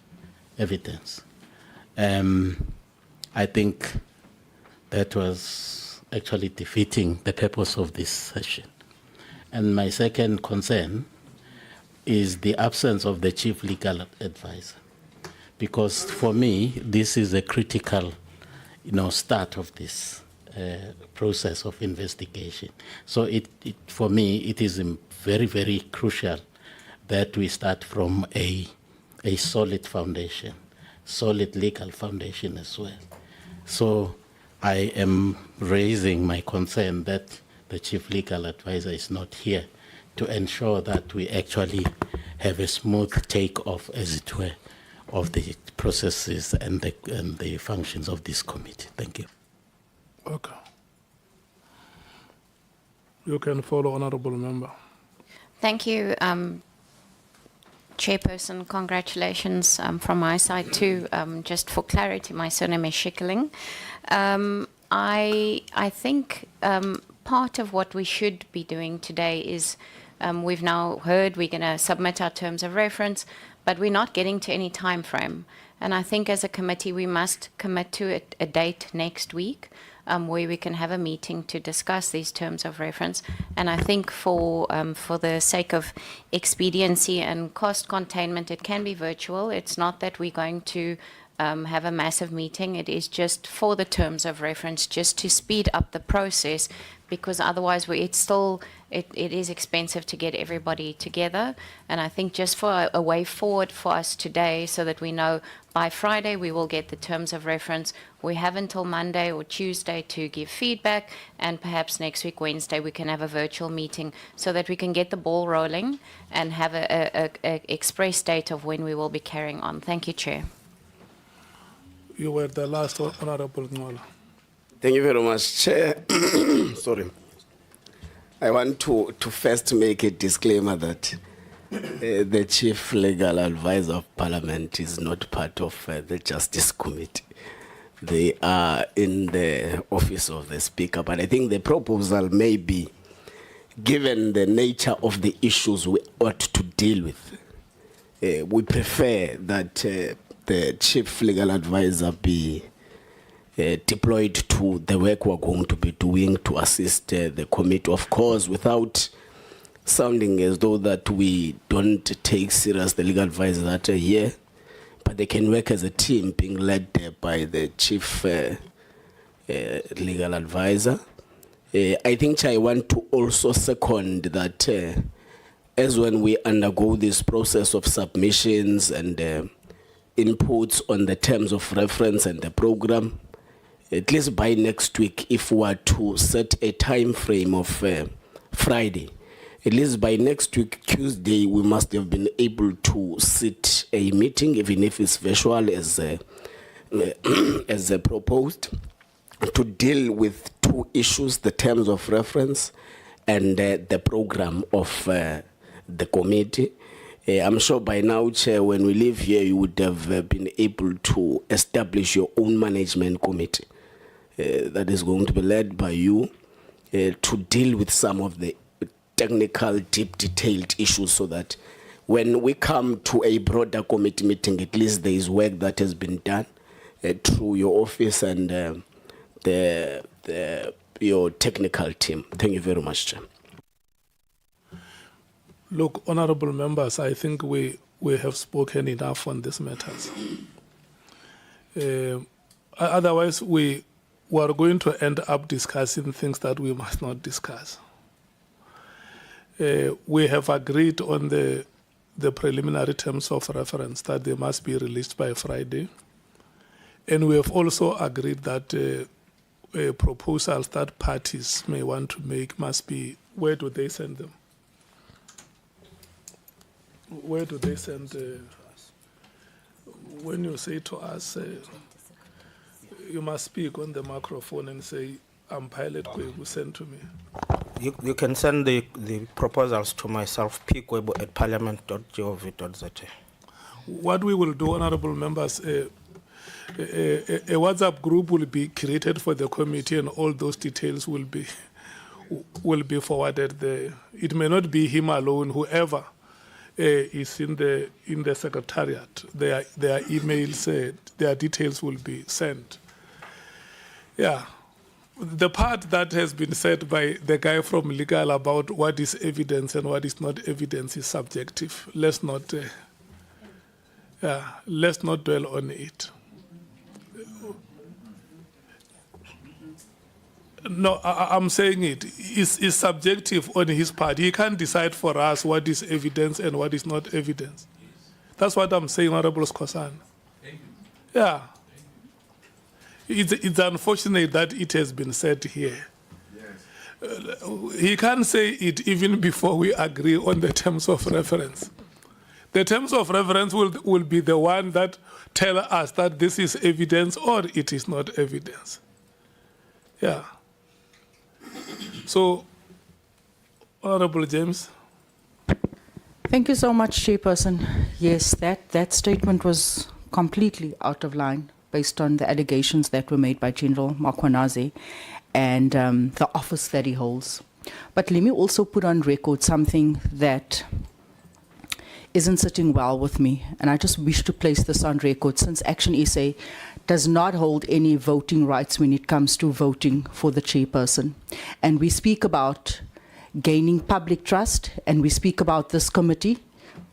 M: evidence. I think that was actually defeating the purpose of this session. And my second concern is the absence of the chief legal advisor, because for me this is a critical, start of this process of investigation. So for me it is very, very crucial that we start from a solid foundation, solid legal foundation as well. So I am raising my concern that the chief legal advisor is not here to ensure that we actually have a smooth take-off, as it were, of the processes and the functions of this committee. Thank you.
N: Okay. You can follow, honorable member.
B: Thank you, Chairperson. Congratulations from my side too. Just for clarity, my surname is Schikkeling. I think part of what we should be doing today is we've now heard we're going to submit our terms of reference, but we're not getting to any time frame. And I think as a committee we must commit to a date next week where we can have a meeting to discuss these terms of reference. And I think for the sake of expediency and cost containment, it can be virtual. It's not that we're going to have a massive meeting. It is just for the terms of reference, just to speed up the process, because otherwise it is expensive to get everybody together. And I think just for a way forward for us today, so that we know by Friday we will get the terms of reference. We have until Monday or Tuesday to give feedback, and perhaps next week, Wednesday, we can have a virtual meeting so that we can get the ball rolling and have a express date of when we will be carrying on. Thank you, Chair.
N: You were the last honorable Ngola.
V: Thank you very much, Chair. Sorry. I want to first make a disclaimer that the Chief Legal Advisor of Parliament is not part of the Justice Committee. They are in the office of the Speaker, but I think the proposal may be, given the nature of the issues we ought to deal with, we prefer that the Chief Legal Advisor be deployed to the work we're going to be doing to assist the committee, of course, without sounding as though that we don't take serious the legal advisors that are here, but they can work as a team being led by the chief legal advisor. I think, Chair, I want to also second that as when we undergo this process of submissions and inputs on the terms of reference and the program, at least by next week, if we are to set a time frame of Friday, at least by next week, Tuesday, we must have been able to sit a meeting, even if it's virtual as proposed, to deal with two issues, the terms of reference and the program of the committee. I'm sure by now, Chair, when we leave here, you would have been able to establish your own management committee that is going to be led by you to deal with some of the technical, deep, detailed issues, so that when we come to a broader committee meeting, at least there is work that has been done through your office and your technical team. Thank you very much, Chair.
N: Look, honorable members, I think we have spoken enough on these matters. Otherwise, we are going to end up discussing things that we must not discuss. We have agreed on the preliminary terms of reference that they must be released by Friday. And we have also agreed that proposals that parties may want to make must be, where do they send them? Where do they send? When you say to us, you must speak on the microphone and say, I'm Pilot Kwebu, send to me.
A: You can send the proposals to myself, pkwebo@parliament.gov.za.
N: What we will do, honorable members, a WhatsApp group will be created for the committee, and all those details will be forwarded there. It may not be him alone, whoever is in the secretariat. Their emails, their details will be sent. Yeah. The part that has been said by the guy from legal about what is evidence and what is not evidence is subjective. Let's not dwell on it. No, I'm saying it is subjective on his part. He can't decide for us what is evidence and what is not evidence. That's what I'm saying, Honorable Skosan. Yeah. It's unfortunate that it has been said here. He can't say it even before we agree on the terms of reference. The terms of reference will be the one that tell us that this is evidence or it is not evidence. Yeah. So, Honorable James.
D: Thank you so much, Chairperson. Yes, that statement was completely out of line based on the allegations that were made by General Mkhwanazi and the office that he holds. But let me also put on record something that isn't sitting well with me, and I just wish to place this on record, since Action SA does not hold any voting rights when it comes to voting for the chairperson. And we speak about gaining public trust, and we speak about this committee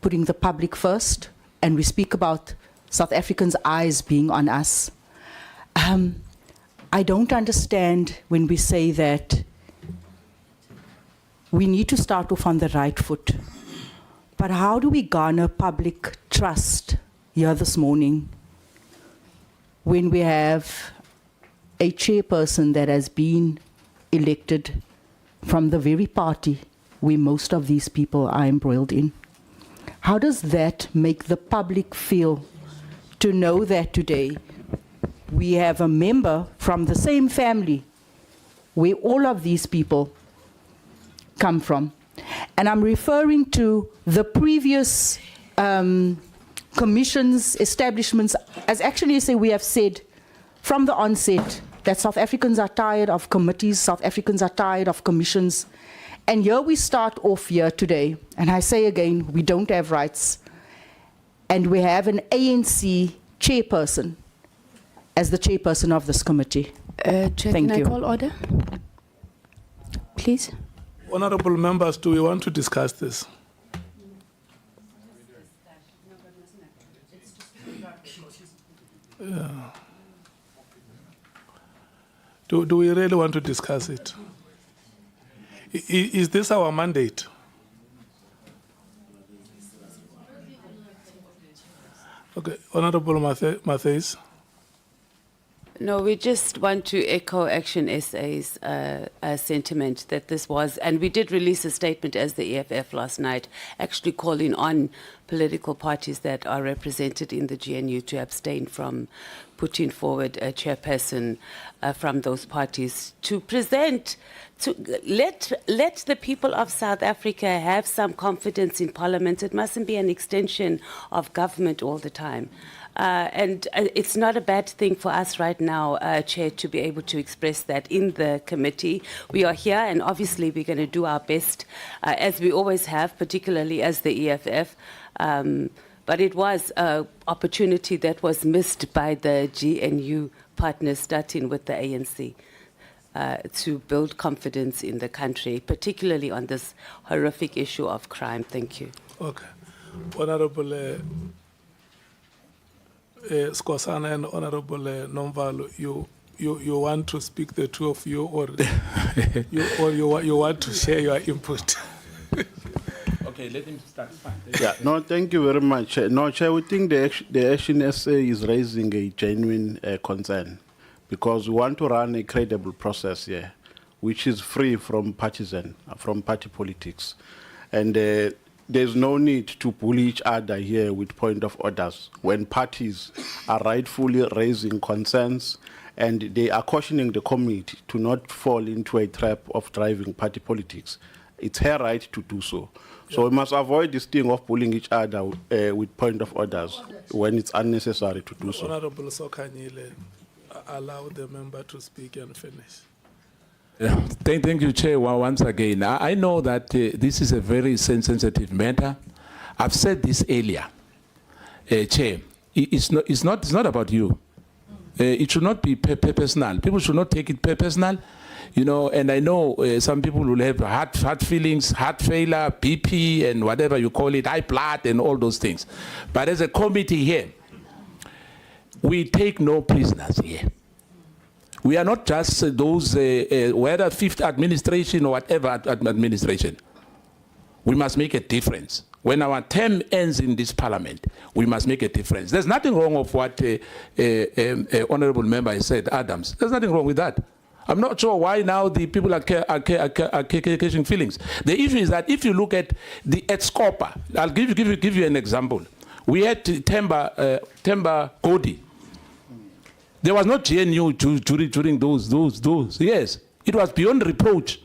D: putting the public first, and we speak about South Africans' eyes being on us. I don't understand when we say that we need to start off on the right foot. But how do we garner public trust here this morning when we have a chairperson that has been elected from the very party where most of these people are embroiled in? How does that make the public feel to know that today we have a member from the same family where all of these people come from? And I'm referring to the previous commissions, establishments. As actually say, we have said from the onset that South Africans are tired of committees, South Africans are tired of commissions. And here we start off here today, and I say again, we don't have rights. And we have an ANC chairperson. as the chairperson of this committee.
U: Chair,
D: Thank
U: can
D: you.
U: I call order? Please.
N: Honorable members, do we want to discuss this? Yeah. Do we really want to discuss it? Is this our mandate? Okay, Honorable Matthews.
S: No, we just want to echo Action SA's sentiment that this was, and we did release a statement as the EFF last night, actually calling on political parties that are represented in the GNU to abstain from putting forward a chairperson from those parties to present, to let the people of South Africa have some confidence in Parliament. It mustn't be an extension of government all the time. And it's not a bad thing for us right now, Chair, to be able to express that in the committee. We are here, and obviously we're going to do our best, as we always have, particularly as the EFF. But it was an opportunity that was missed by the GNU partners, starting with the ANC, to build confidence in the country, particularly on this horrific issue of crime. Thank you.
N: Okay. Honorable Skosana and Honorable Nomvalo, you want to speak, the two of you, or you want to share your input?
J: Okay, let him start.
P: Yeah, no, thank you very much. No, Chair, we think the Action SA is raising a genuine concern because we want to run a credible process here, which is free from partisan, from party politics. And there's no need to bully each other here with point of orders when parties are rightfully raising concerns and they are cautioning the committee to not fall into a trap of driving party politics. It's her right to do so. So we must avoid this thing of bullying each other with point of orders when it's unnecessary to do so.
N: Honorable Sokanyile, allow the member to speak and finish.
O: Yeah, thank you, Chair, once again. I know that this is a very sensitive matter. I've said this earlier, Chair. It's not about you. It should not be personal. People should not take it personal. You know, and I know some people will have heart feelings, heart failure, BP, and whatever you call it, high blood, and all those things. But as a committee here, we take no prisoners here. We are not just those, whether fifth administration or whatever administration. We must make a difference. When our term ends in this parliament, we must make a difference. There's nothing wrong with what honorable member has said, Adams. There's nothing wrong with that. I'm not sure why now the people are catching feelings. The issue is that if you look at the Scopa, I'll give you an example. We had Temba Kodi. There was not GNU during those. Yes, it was beyond reproach.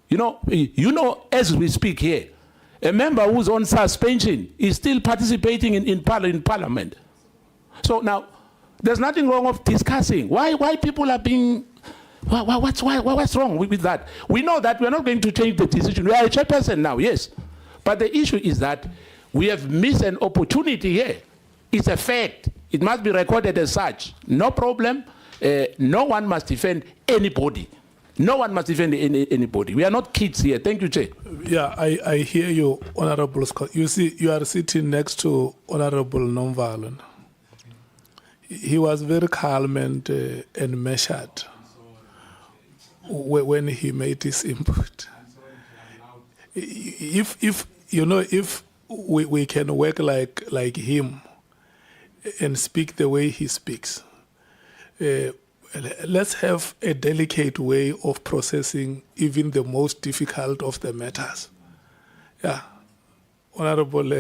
O: You know, as we speak here, a member who's on suspension is still participating in Parliament. So now, there's nothing wrong with discussing why people are being. What's wrong with that? We know that we're not going to change the decision. We are a chairperson now, yes. But the issue is that we have missed an opportunity here. It's a fact. It must be recorded as such. No problem. No one must defend anybody. No one must defend anybody. We are not kids here. Thank you, Chair.
N: Yeah, I hear you, Honorable Scott. You see, you are sitting next to Honorable Nonviolent. He was very calm and measured when he made his input. If we can work like him and speak the way he speaks, let's have a delicate way of processing even the most difficult of the matters. Yeah, Honorable,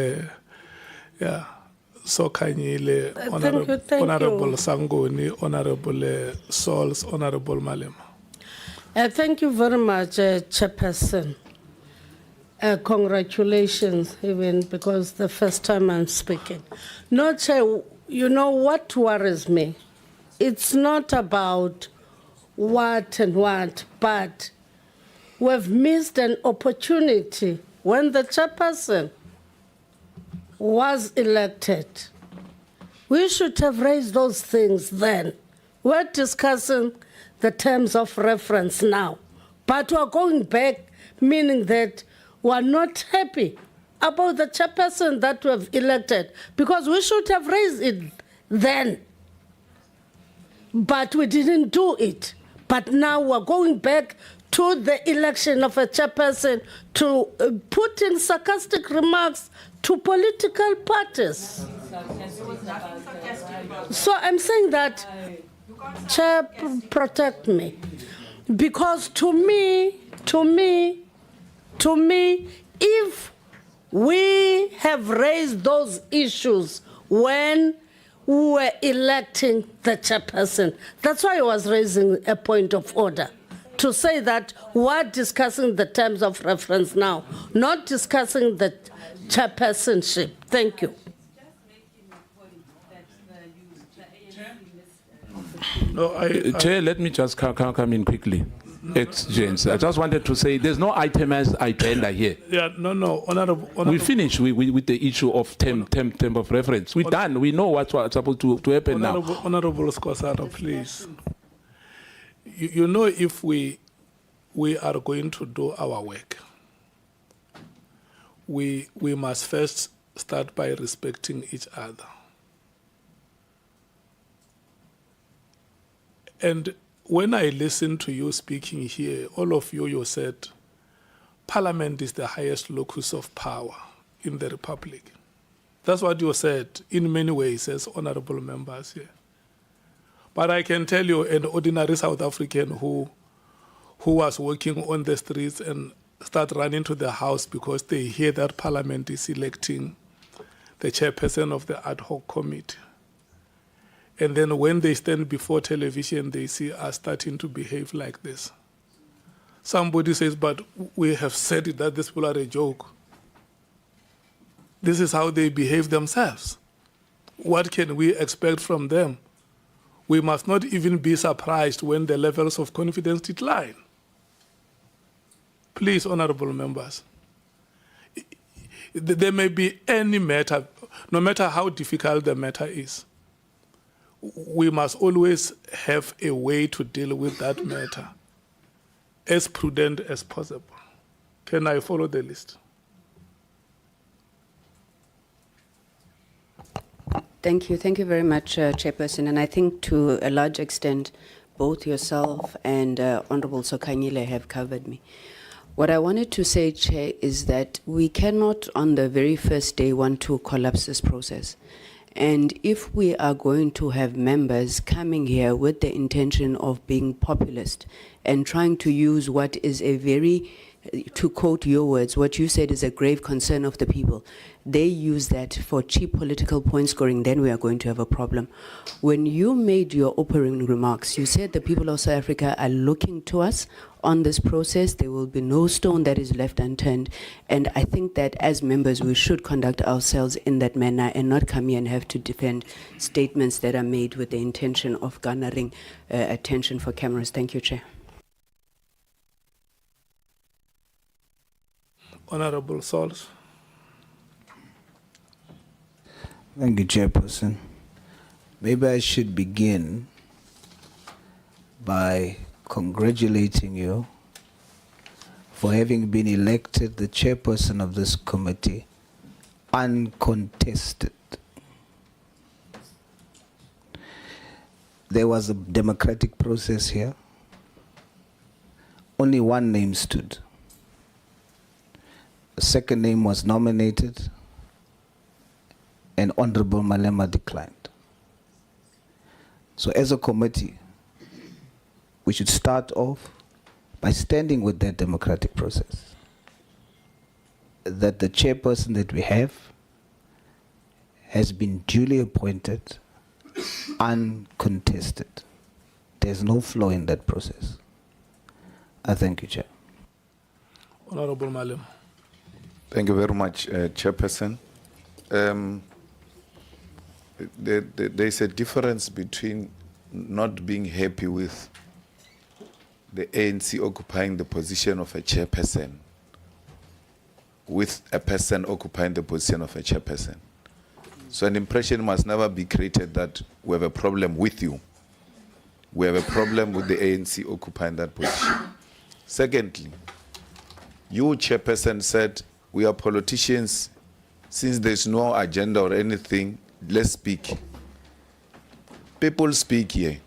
N: Sokanyile, Honorable Sangoni, Honorable Sols, Honorable Malema.
C: Thank you very much, Chairperson. Congratulations, even because the first time I'm speaking. No, Chair, you know what worries me? It's not about what and what, but we've missed an opportunity when the chairperson was elected. We should have raised those things then. We're discussing the terms of reference now, but we're going back, meaning that we're not happy about the chairperson that we have elected, because we should have raised it then, but we didn't do it. But now we're going back to the election of a chairperson to put in sarcastic remarks to political parties. So I'm saying that, Chair, protect me. Because to me, if we have raised those issues when we were electing the chairperson, that's why I was raising a point of order, to say that we're discussing the terms of reference now, not discussing the chairpersonship. Thank you.
N: No,
O: Chair, let me just come in quickly. James, I just wanted to say there's no itemized agenda here.
N: Yeah, no, honorable.
O: We finish with the issue of term of reference. We're done. We know what's supposed to happen now.
N: Honorable Skosana, please. You know, if we are going to do our work, we must first start by respecting each other. And when I listen to you speaking here, all of you said, Parliament is the highest locus of power in the Republic. That's what you said in many ways as honorable members here. But I can tell you, an ordinary South African who was working on the streets and start running to the house because they hear that Parliament is electing the chairperson of the ad hoc committee. And then when they stand before television, they see us starting to behave like this. Somebody says, but we have said that these people are a joke. This is how they behave themselves. What can we expect from them? We must not even be surprised when the levels of confidence decline. Please, honorable members, there may be any matter, no matter how difficult the matter is. We must always have a way to deal with that matter as prudent as possible. Can I follow the list?
U: Thank you. Thank you very much, Chairperson. And I think to a large extent, both yourself and Honorable Sokanyile have covered me. What I wanted to say, Chair, is that we cannot on the very first day want to collapse this process. And if we are going to have members coming here with the intention of being populist and trying to use what is a very, to quote your words, what you said is a grave concern of the people, they use that for cheap political point scoring, then we are going to have a problem. When you made your opening remarks, you said the people of South Africa are looking to us on this process. There will be no stone that is left unturned. And I think that as members, we should conduct ourselves in that manner and not come here and have to defend statements that are made with the intention of garnering attention for cameras. Thank you, Chair.
N: Honorable Sauls.
E: Thank you, Chairperson. Maybe I should begin by congratulating you for having been elected the chairperson of this committee uncontested. There was a democratic process here. Only one name stood. A second name was nominated, and Honorable Malema declined. So as a committee, we should start off by standing with that democratic process. That the chairperson that we have has been duly appointed, uncontested. There's no flaw in that process. I thank you, Chair.
N: Honorable Malema.
Q: Thank you very much, Chairperson. There's a difference between not being happy with the ANC occupying the position of a chairperson with a person occupying the position of a chairperson. So an impression must never be created that we have a problem with you. we have a problem with the ANC occupying that position. Secondly, you, Chairperson, said we are politicians. Since there's no agenda or anything, let's speak. People speak here.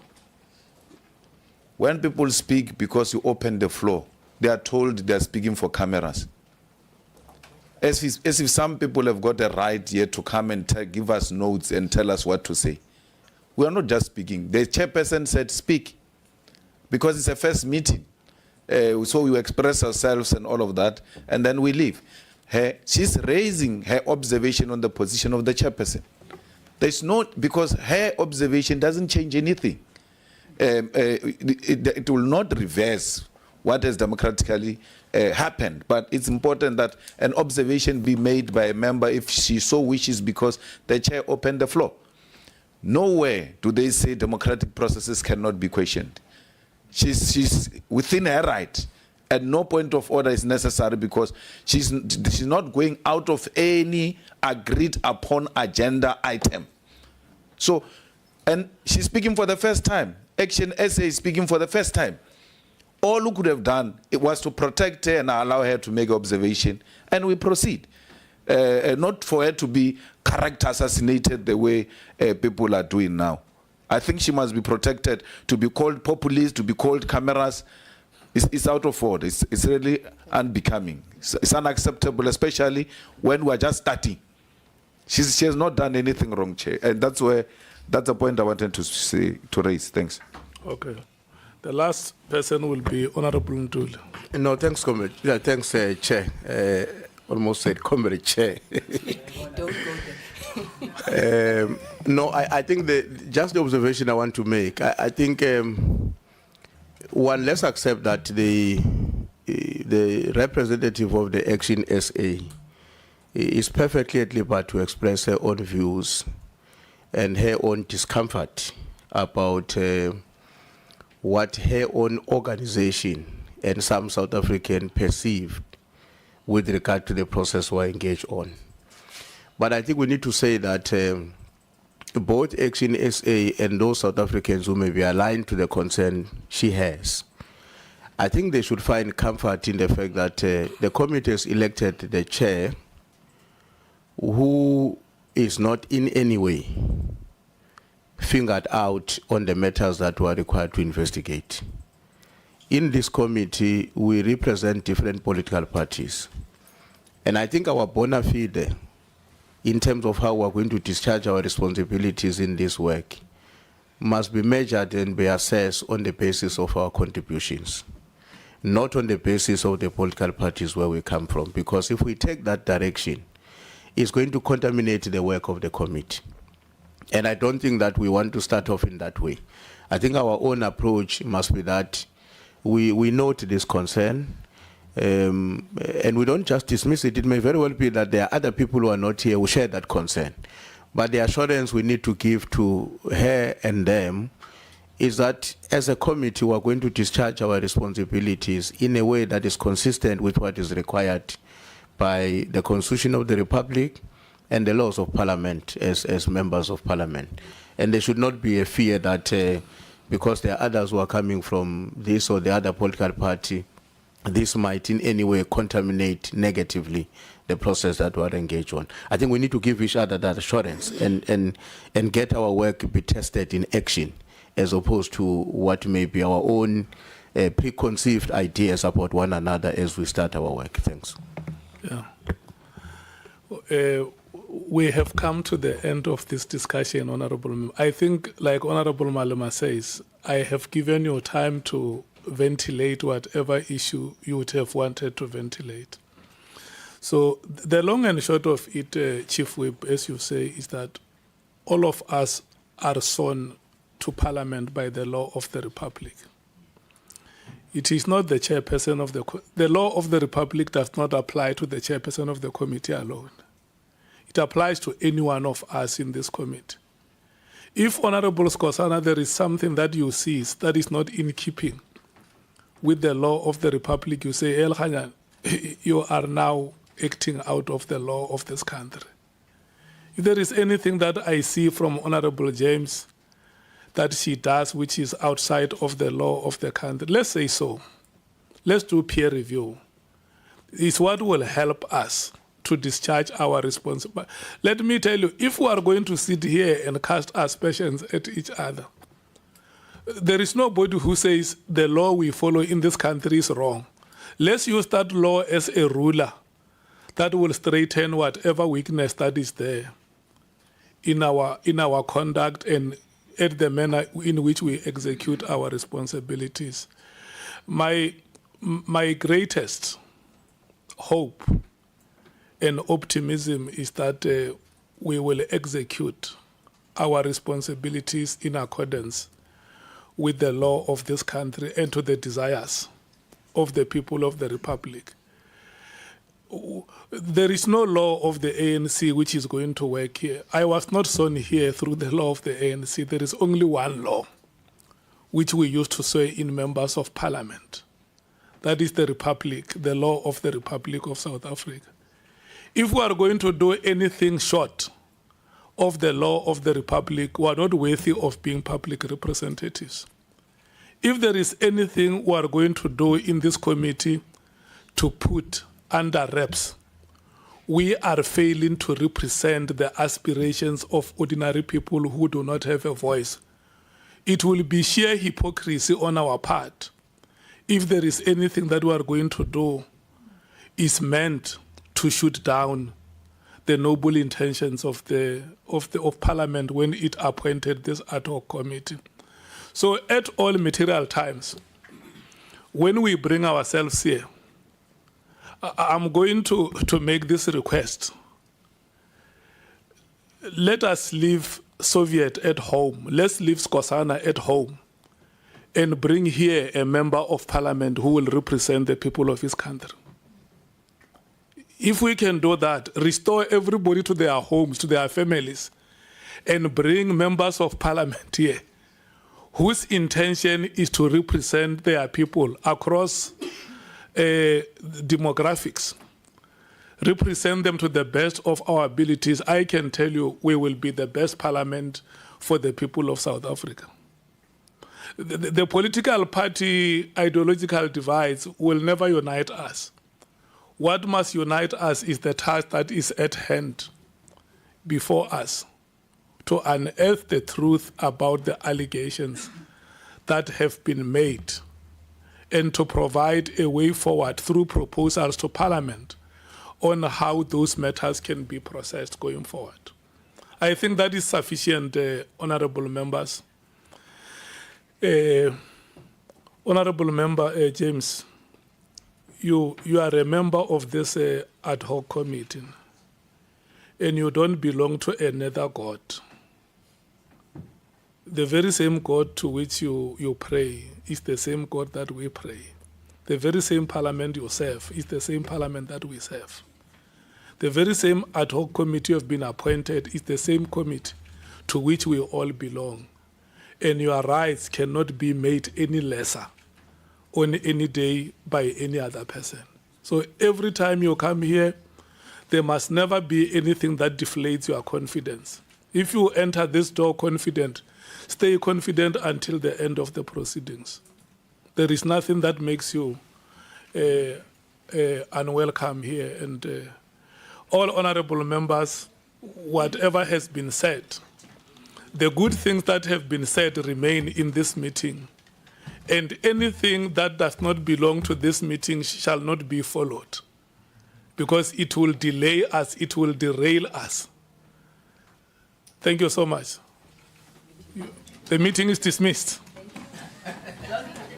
Q: When people speak because you open the floor, they are told they are speaking for cameras. As if some people have got a right here to come and give us notes and tell us what to say. We are not just speaking. The chairperson said speak, because it's a first meeting. So we express ourselves and all of that, and then we leave. She's raising her observation on the position of the chairperson. There's no, because her observation doesn't change anything. It will not reverse what has democratically happened, but it's important that an observation be made by a member if she so wishes, because the chair opened the floor. Nowhere do they say democratic processes cannot be questioned. She's within her right. At no point of order is necessary, because she's not going out of any agreed upon agenda item. So, and she's speaking for the first time. Action SA is speaking for the first time. All we could have done, it was to protect her and allow her to make observation, and we proceed. Not for her to be character assassinated the way people are doing now. I think she must be protected. To be called populist, to be called cameras, it's out of order. It's really unbecoming. It's unacceptable, especially when we're just starting. She has not done anything wrong, Chair, and that's a point I wanted to raise. Thanks.
N: Okay. The last person will be Honorable Ndul.
L: No, thanks, Comrade. Yeah, thanks, Chair. Almost said Comrade Chair.
U: Don't go there.
L: No, I think just the observation I want to make, I think one, let's accept that the representative of the Action SA is perfectly at liberty to express her own views and her own discomfort about what her own organization and some South African perceived with regard to the process we're engaged on. But I think we need to say that both Action SA and those South Africans who may be aligned to the concern she has, I think they should find comfort in the fact that the committee has elected the chair who is not in any way fingered out on the matters that were required to investigate. In this committee, we represent different political parties. And I think our bona fide, in terms of how we're going to discharge our responsibilities in this work, must be measured and be assessed on the basis of our contributions, not on the basis of the political parties where we come from. Because if we take that direction, it's going to contaminate the work of the committee. And I don't think that we want to start off in that way. I think our own approach must be that we note this concern, and we don't just dismiss it. It may very well be that there are other people who are not here who share that concern. But the assurance we need to give to her and them is that as a committee, we are going to discharge our responsibilities in a way that is consistent with what is required by the Constitution of the Republic and the laws of Parliament as members of Parliament. And there should not be a fear that because there are others who are coming from this or the other political party, this might in any way contaminate negatively the process that we are engaged on. I think we need to give each other that assurance and get our work be tested in action, as opposed to what may be our own preconceived ideas about one another as we start our work. Thanks.
N: Yeah. We have come to the end of this discussion, Honorable Member. I think, like Honorable Malema says, I have given you time to ventilate whatever issue you would have wanted to ventilate. So the long and short of it, Chief Whip, as you say, is that all of us are sworn to Parliament by the law of the Republic. It is not the chairperson of the law of the Republic does not apply to the chairperson of the committee alone. It applies to any one of us in this committee. If, Honorable Skosana, there is something that you see that is not in keeping with the law of the Republic, you say, El Khanyan, you are now acting out of the law of this country. If there is anything that I see from Honorable James that she does which is outside of the law of the country. Let's say so. Let's do peer review. It's what will help us to discharge our responsibility. Let me tell you, if we are going to sit here and cast aspersions at each other, there is nobody who says the law we follow in this country is wrong. Let's use that law as a ruler that will straighten whatever weakness that is there in our conduct and at the manner in which we execute our responsibilities. My greatest hope and optimism is that we will execute our responsibilities in accordance with the law of this country and to the desires of the people of the Republic. There is no law of the ANC which is going to work here. I was not sown here through the law of the ANC. There is only one law which we used to swear in members of parliament. That is the Republic, the law of the Republic of South Africa. If we are going to do anything short of the law of the Republic, we are not worthy of being public representatives. If there is anything we are going to do in this committee to put under wraps, we are failing to represent the aspirations of ordinary people who do not have a voice. It will be sheer hypocrisy on our part if there is anything that we are going to do is meant to shoot down the noble intentions of Parliament when it appointed this ad hoc committee. So at all material times, when we bring ourselves here, I'm going to make this request. Let us leave Soviet at home. Let's leave Skosana at home and bring here a member of parliament who will represent the people of his country. If we can do that, restore everybody to their homes, to their families, and bring members of parliament here whose intention is to represent their people across demographics, represent them to the best of our abilities, I can tell you we will be the best parliament for the people of South Africa. The political party ideological divides will never unite us. What must unite us is the task that is at hand before us, to unearth the truth about the allegations that have been made and to provide a way forward through proposals to Parliament on how those matters can be processed going forward. I think that is sufficient, honorable members. Honorable Member James, you are a member of this ad hoc committee and you don't belong to another God. The very same God to which you pray is the same God that we pray. The very same parliament you serve is the same parliament that we serve. The very same ad hoc committee you have been appointed is the same committee to which we all belong. And your rights cannot be made any lesser on any day by any other person. So every time you come here, there must never be anything that deflates your confidence. If you enter this door confident, stay confident until the end of the proceedings. There is nothing that makes you unwelcome here. And all honorable members, whatever has been said, the good things that have been said remain in this meeting. And anything that does not belong to this meeting shall not be followed, because it will delay us, it will derail us. Thank you so much. The meeting is dismissed.